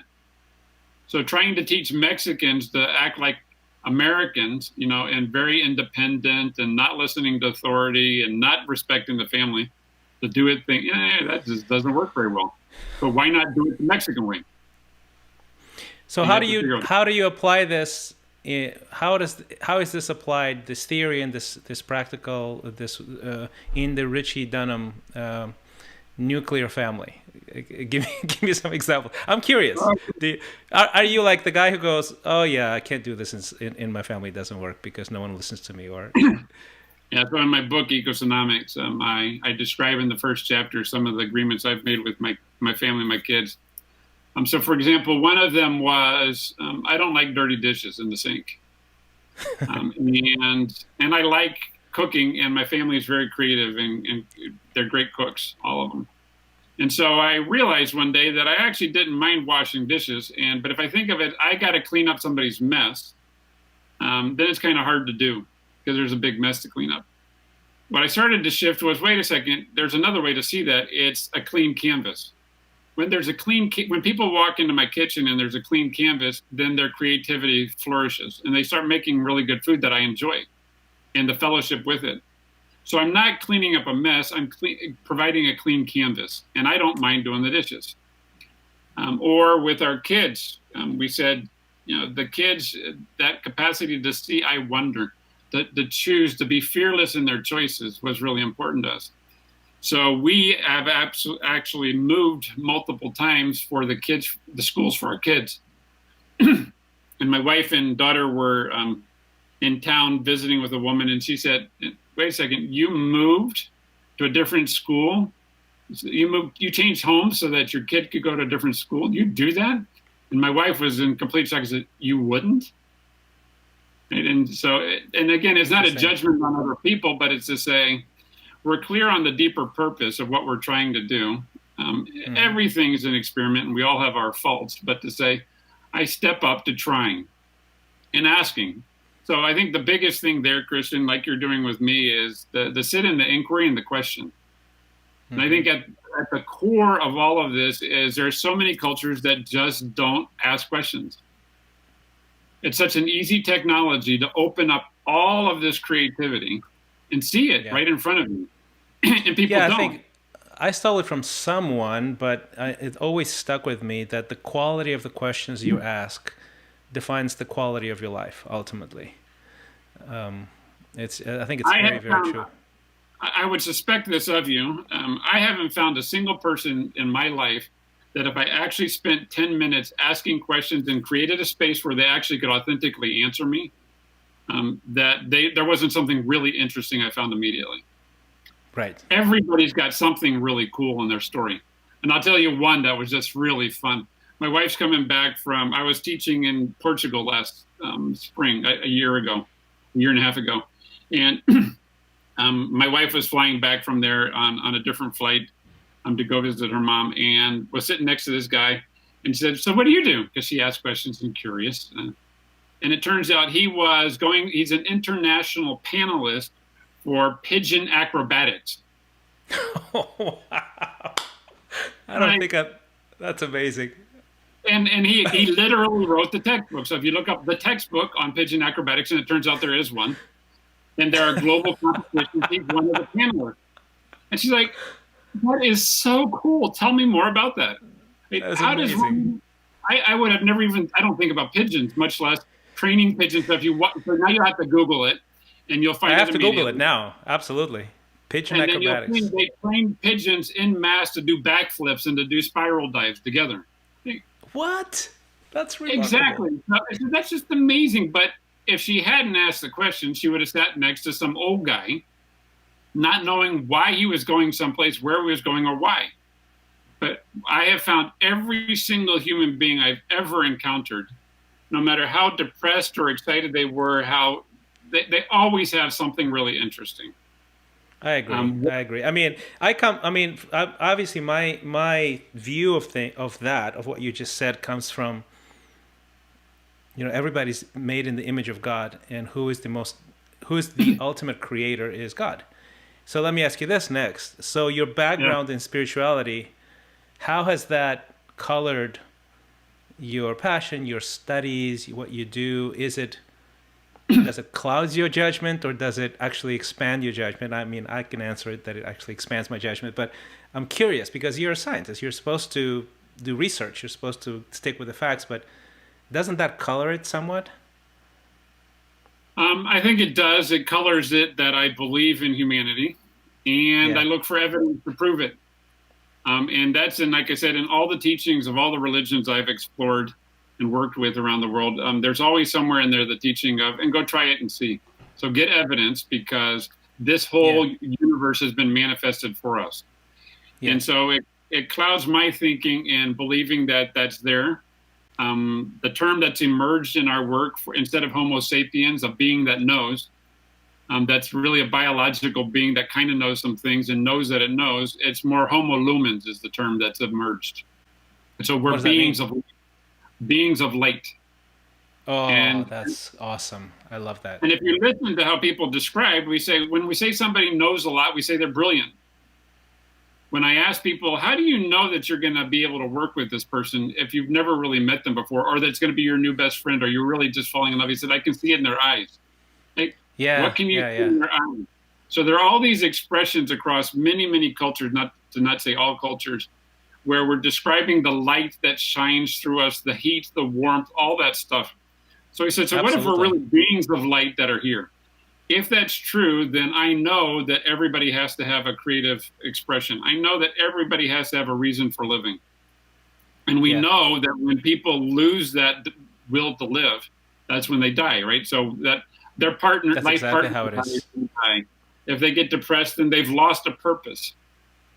So trying to teach Mexicans to act like Americans, and very independent and not listening to authority and not respecting the family, to do it thing, that just doesn't work very well. So why not do it the Mexican way? So how do you apply this? How is this applied? This theory and this practical in the Ritchie Dunham nuclear family? Give me some examples. I'm curious. Are you like the guy who goes, "Oh yeah, I can't do this in my family. It doesn't work because no one listens to me," or Yeah, so in my book, Economics, I describe in the first chapter some of the agreements I've made with my family, my kids. So, for example, one of them was I don't like dirty dishes in the sink, and I like cooking, and my family is very creative, and they're great cooks, all of them. And so I realized one day that I actually didn't mind washing dishes, but if I think of it, I got to clean up somebody's mess. Then it's kind of hard to do because there's a big mess to clean up. What I started to shift was, wait a second, there's another way to see that. It's a clean canvas. When people walk into my kitchen and there's a clean canvas, then their creativity flourishes and they start making really good food that I enjoy and the fellowship with it. So I'm not cleaning up a mess, I'm providing a clean canvas, and I don't mind doing the dishes. Or with our kids, we said, the kids, that capacity to see, I wonder, to choose, to be fearless in their choices was really important to us. So we have actually moved multiple times for the schools for our kids. And my wife and daughter were in town visiting with a woman, and she said, wait a second, you moved to a different school? You changed homes so that your kid could go to a different school? You do that? And my wife was in complete shock. She said, you wouldn't? And again, it's not a judgment on other people, but it's to say, we're clear on the deeper purpose of what we're trying to do. Everything is an experiment and we all have our faults, but to say, I step up to trying and asking. So I think the biggest thing there, Christian, like you're doing with me, is the sit in the inquiry and the question. And I think at the core of all of this is there's so many cultures that just don't ask questions. It's such an easy technology to open up all of this creativity and see it right in front of you. And people don't. I think I stole it from someone, but it always stuck with me that the quality of the questions you ask defines the quality of your life, ultimately. I think it's very true. I would suspect this of you. I haven't found a single person in my life that if I actually spent 10 minutes asking questions and created a space where they actually could authentically answer me, there wasn't something really interesting I found immediately. Right. Everybody's got something really cool in their story. And I'll tell you one that was just really fun. My wife's coming back I was teaching in Portugal last spring, a year and a half ago. And my wife was flying back from there on a different flight to go visit her mom, and was sitting next to this guy and said, so what do you do? Because she asked questions and curious. And it turns out he's an international panelist for pigeon acrobatics. Oh, wow. That's amazing. And he literally wrote the textbook. So if you look up the textbook on pigeon acrobatics, and it turns out there is one, and there are global competitions, he's one of the panelists. And she's like, that is so cool. Tell me more about that. That's amazing. I would have never I don't think about pigeons, much less training pigeons. So now you have to Google it, and you'll find I have to Google it now. Absolutely. Pigeon acrobatics. Then they train pigeons en masse to do backflips and to do spiral dives together. What? That's remarkable. Exactly. So that's just amazing. But if she hadn't asked the question, she would have sat next to some old guy, not knowing why he was going someplace, where he was going, or why. But I have found every single human being I've ever encountered, no matter how depressed or excited they were, how they always have something really interesting. I agree. Obviously my view of what you just said comes from, everybody's made in the image of God, and who is the ultimate creator is God. So let me ask you this next. So your background in spirituality, how has that colored your passion, your studies, what you do? Does it cloud your judgment, or does it actually expand your judgment? I mean, I can answer it that it actually expands my judgment, but I'm curious because you're a scientist. You're supposed to do research. You're supposed to stick with the facts, but doesn't that color it somewhat? I think it does. It colors it that I believe in humanity, and I look for evidence to prove it. And that's, and like I said, in all the teachings of all the religions I've explored and worked with around the world, there's always somewhere in there the teaching of, and go try it and see. So get evidence, because this whole universe has been manifested for us. And so it clouds my thinking in believing that that's there. The term that's emerged in our work, for, instead of Homo sapiens, a being that knows, that's really a biological being that kind of knows some things and knows that it knows. It's more Homo lumens is the term that's emerged. And so we're beings of light. Oh, and that's awesome. I love that. And if you listen to how people describe, when we say somebody knows a lot, we say they're brilliant. When I ask people, how do you know that you're going to be able to work with this person if you've never really met them before, or that's going to be your new best friend, or you're really just falling in love? He said, I can see it in their eyes. Like, what can you see in their eyes? So there are all these expressions across many, many cultures, not to say all cultures, where we're describing the light that shines through us, the heat, the warmth, all that stuff. So he said, so what if we're really beings of light that are here? If that's true, then I know that everybody has to have a creative expression. I know that everybody has to have a reason for living. And we know that when people lose that will to live, that's when they die, right? So that their partner, that's life exactly partner, how it is. Die. If they get depressed, then they've lost a purpose.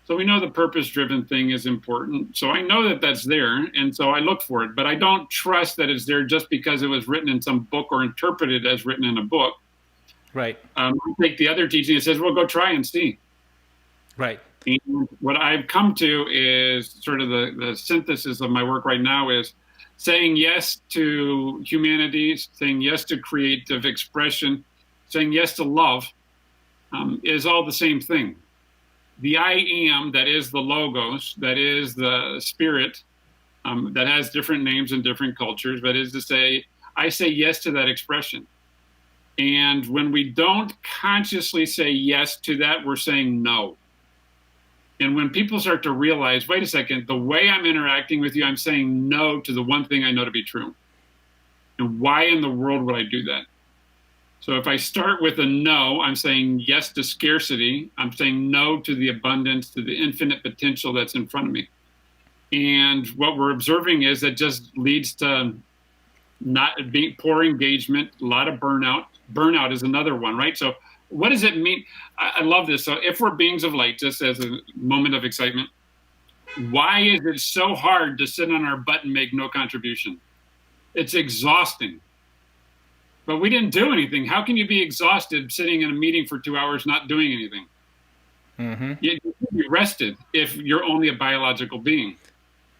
So we know the purpose-driven thing is important. So I know that that's there, and so I look for it. But I don't trust that it's there just because it was written in some book or interpreted as written in a book. Right. I take the other teaching that says, well, go try and see. Right. And what I've come to is sort of the synthesis of my work right now is saying yes to humanity, saying yes to creative expression, saying yes to love is all the same thing. The I am, that is the logos, that is the spirit, that has different names in different cultures, but is to say, I say yes to that expression. And when we don't consciously say yes to that, we're saying no. And when people start to realize, wait a second, the way I'm interacting with you, I'm saying no to the one thing I know to be true. And why in the world would I do that? So if I start with a no, I'm saying yes to scarcity. I'm saying no to the abundance, to the infinite potential that's in front of me. And what we're observing is that just leads to not being poor engagement, a lot of burnout. Burnout is another one, right? So what does it mean? I love this. So if we're beings of light, just as a moment of excitement, why is it so hard to sit on our butt and make no contribution? It's exhausting. But we didn't do anything. How can you be exhausted sitting in a meeting for 2 hours not doing anything? Mm-hmm. You can be rested if you're only a biological being.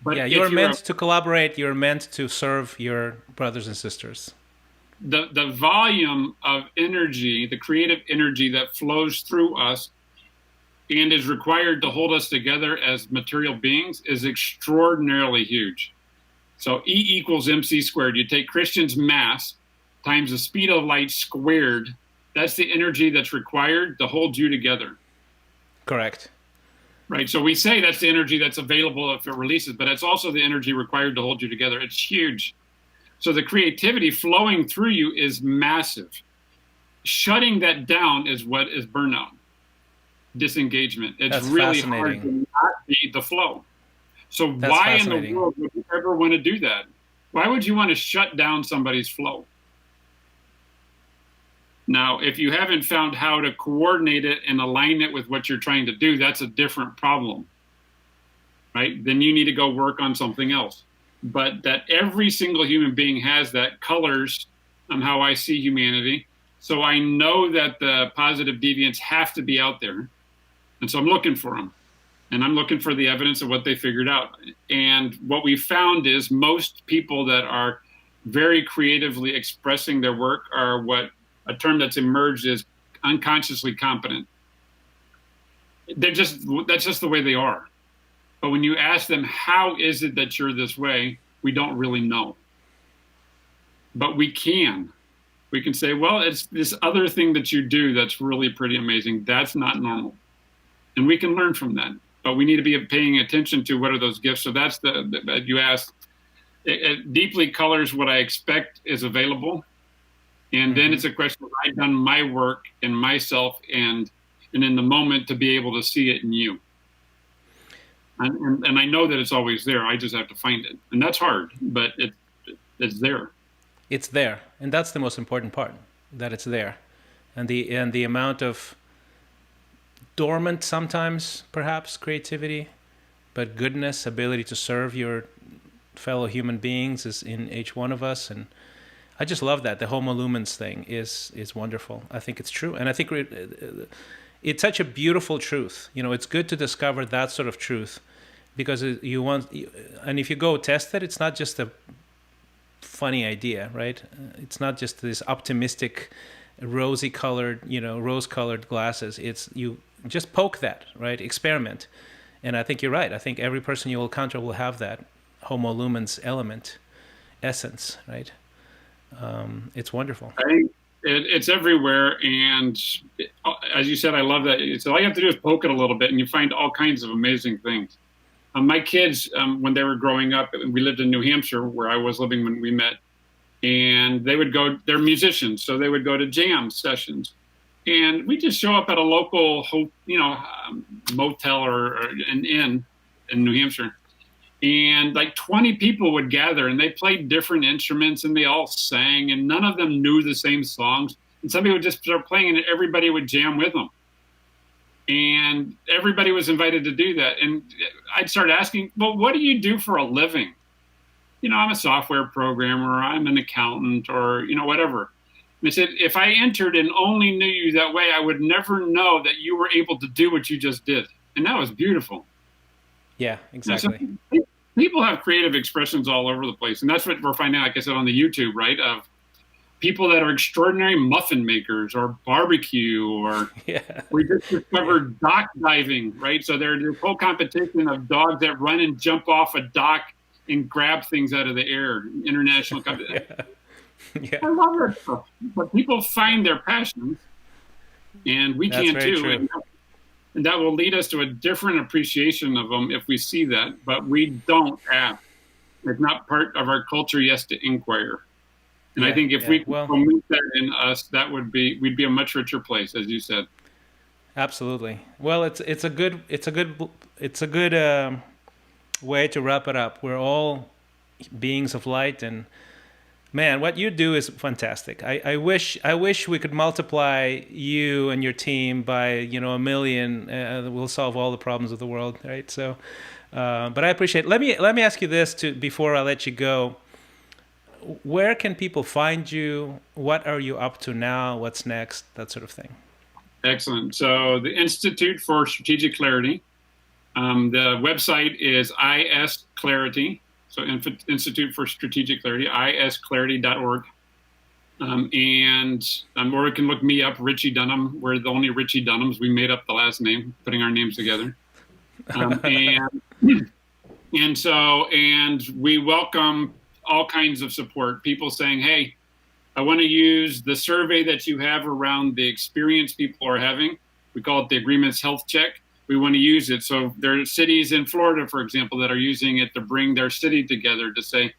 But you're meant to collaborate. You're meant to serve your brothers and sisters. The volume of energy, the creative energy that flows through us and is required to hold us together as material beings is extraordinarily huge. So E equals MC squared. You take Christian's mass times the speed of light squared. That's the energy that's required to hold you together. Correct. Right. So we say that's the energy that's available if it releases, but it's also the energy required to hold you together. It's huge. So the creativity flowing through you is massive. Shutting that down is what is burnout, disengagement. It's that's really hard to not be the flow. So why in the world would you ever want to do that? Why would you want to shut down somebody's flow? Now, if you haven't found how to coordinate it and align it with what you're trying to do, that's a different problem, right? Then you need to go work on something else. But that every single human being has that colors how I see humanity. So I know that the positive deviants have to be out there. And so I'm looking for them. And I'm looking for the evidence of what they figured out. And what we found is most people that are very creatively expressing their work are what a term that's emerged is unconsciously competent. That's just the way they are. But when you ask them, how is it that you're this way? We don't really know. But we can say, well, it's this other thing that you do that's really pretty amazing. That's not normal. And we can learn from that. But we need to be paying attention to what are those gifts. So that's you asked, it deeply colors what I expect is available. And then it's a question of I've done my work in myself and in the moment to be able to see it in you. And I know that it's always there. I just have to find it, and that's hard, but it's there. It's there, and that's the most important part, that it's there, and the amount of dormant sometimes perhaps creativity, but goodness, ability to serve your fellow human beings is in each one of us. And I just love that the Homo lumens thing is wonderful. I think it's true, and I think it's such a beautiful truth. It's good to discover that sort of truth, because you want, and if you go test it, it's not just a funny idea, right? It's not just this optimistic, rose-colored glasses. It's you just poke that, right? Experiment, and I think you're right. I think every person you will encounter will have that Homo lumens element, essence, right? It's wonderful. It's everywhere, and as you said, I love that. So all you have to do is poke it a little bit, and you find all kinds of amazing things. My kids, when they were growing up, we lived in New Hampshire, where I was living when we met, and they would go. They're musicians, so they would go to jam sessions, and we just show up at a local, motel or an inn in New Hampshire. And like 20 people would gather, and they played different instruments, and they all sang, and none of them knew the same songs. And somebody would just start playing, and everybody would jam with them. And everybody was invited to do that. And I'd start asking, well, what do you do for a living? I'm a software programmer, I'm an accountant, or, whatever. And I said, if I entered and only knew you that way, I would never know that you were able to do what you just did. And that was beautiful. Yeah, exactly. So people have creative expressions all over the place. And that's what we're finding, like I said, on the YouTube, right? Of people that are extraordinary muffin makers or barbecue, or we just discovered dock diving, right? So there's this whole competition of dogs that run and jump off a dock and grab things out of the air, international competition. Yeah. I love that stuff. But people find their passions, and we can too. And that will lead us to a different appreciation of them if we see that. But we don't ask. It's not part of our culture yet to inquire. And I think if we could promote that in us, we'd be a much richer place, as you said. Absolutely. Well, it's a good way to wrap it up. We're all beings of light, and man, what you do is fantastic. I wish we could multiply you and your team by 1 million. We'll solve all the problems of the world, right? So, but I appreciate it. Let me ask you this before I let you go. Where can people find you? What are you up to now? What's next? That sort of thing. Excellent. So the Institute for Strategic Clarity, the website is ISClarity. So Institute for Strategic Clarity, isclarity.org. Or you can look me up, Ritchie Dunham. We're the only Ritchie Dunhams. We made up the last name, putting our names together. And we welcome all kinds of support. People saying, hey, I want to use the survey that you have around the experience people are having. We call it the Agreements Health Check. We want to use it. So there are cities in Florida, for example, that are using it to bring their city together to say,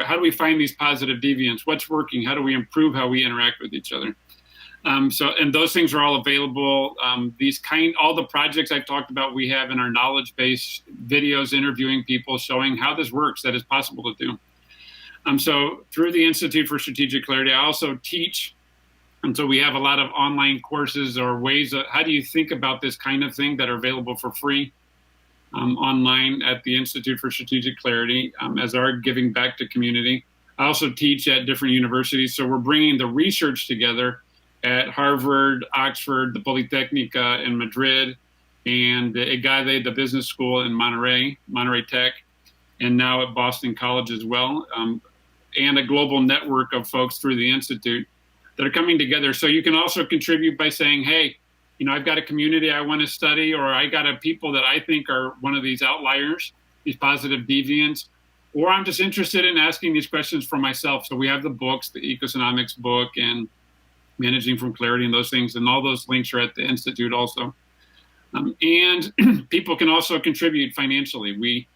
how do we find these positive deviants? What's working? How do we improve how we interact with each other? And those things are all available. All the projects I've talked about, we have in our knowledge base videos, interviewing people, showing how this works, that is possible to do. So through the Institute for Strategic Clarity, I also teach. And so we have a lot of online courses or ways of how do you think about this kind of thing that are available for free online at the Institute for Strategic Clarity as our giving back to community. I also teach at different universities. So we're bringing the research together at Harvard, Oxford, the Politecnica in Madrid, and the EGADE, the business school in Monterey Tech, and now at Boston College as well, and a global network of folks through the Institute that are coming together. So you can also contribute by saying, hey, I've got a community I want to study, or I got a people that I think are one of these outliers, these positive deviants, or I'm just interested in asking these questions for myself. So we have the books, the Economics book and Managing from Clarity and those things, and all those links are at the Institute also. And people can also contribute financially. We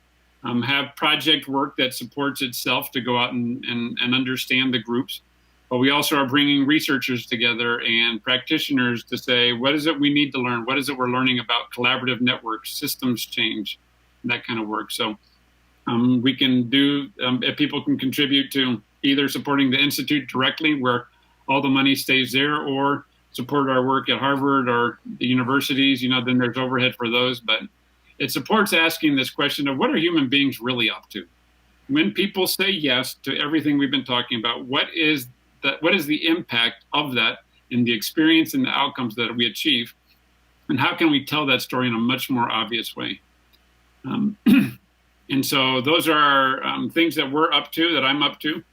have project work that supports itself to go out and understand the groups. But we also are bringing researchers together and practitioners to say, what is it we need to learn? What is it we're learning about collaborative networks, systems change, that kind of work. So we can do, if people can contribute to either supporting the Institute directly, where all the money stays there, or support our work at Harvard or the universities, then there's overhead for those. But it supports asking this question of, what are human beings really up to? When people say yes to everything we've been talking about, what is the impact of that in the experience and the outcomes that we achieve? And how can we tell that story in a much more obvious way? And so those are things that we're up to, that I'm up to.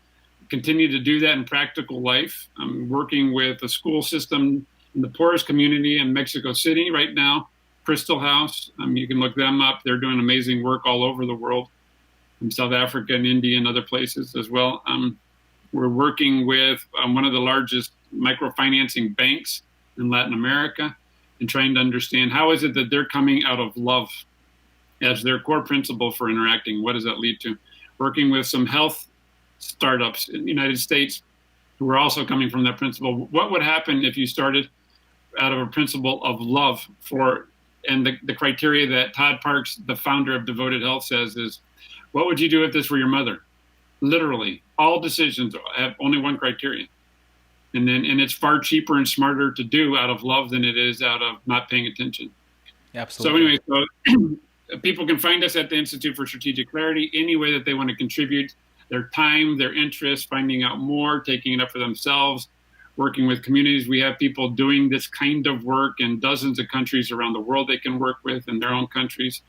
Continue to do that in practical life. I'm working with the school system in the poorest community in Mexico City right now, Crystal House. You can look them up. They're doing amazing work all over the world, in South Africa and India and other places as well. We're working with one of the largest microfinancing banks in Latin America and trying to understand, how is it that they're coming out of love as their core principle for interacting? What does that lead to? Working with some health startups in the United States who are also coming from that principle. What would happen if you started out of a principle of love and the criteria that Todd Parks, the founder of Devoted Health, says is, what would you do if this were your mother? Literally, all decisions have only one criteria. And it's far cheaper and smarter to do out of love than it is out of not paying attention. Absolutely. So anyway, people can find us at the Institute for Strategic Clarity any way that they want to contribute their time, their interest, finding out more, taking it up for themselves, working with communities. We have people doing this kind of work in dozens of countries around the world they can work with in their own countries,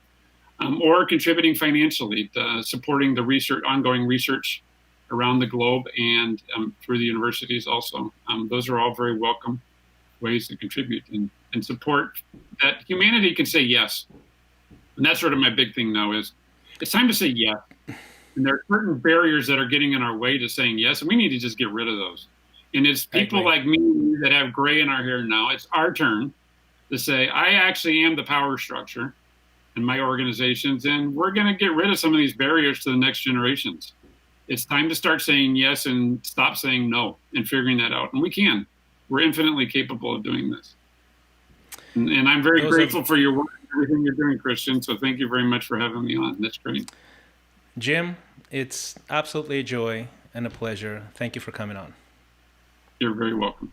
or contributing financially to supporting the ongoing research around the globe and through the universities also. Those are all very welcome ways to contribute and support that humanity can say yes. And that's sort of my big thing now is, it's time to say yes. And there are certain barriers that are getting in our way to saying yes, and we need to just get rid of those. And it's people like me that have gray in our hair now. It's our turn to say, I actually am the power structure in my organizations, and we're going to get rid of some of these barriers to the next generations. It's time to start saying yes and stop saying no and figuring that out. And we can. We're infinitely capable of doing this. And I'm very grateful for your work and everything you're doing, Christian. So thank you very much for having me on. That's great. Jim, it's absolutely a joy and a pleasure. Thank you for coming on. You're very welcome.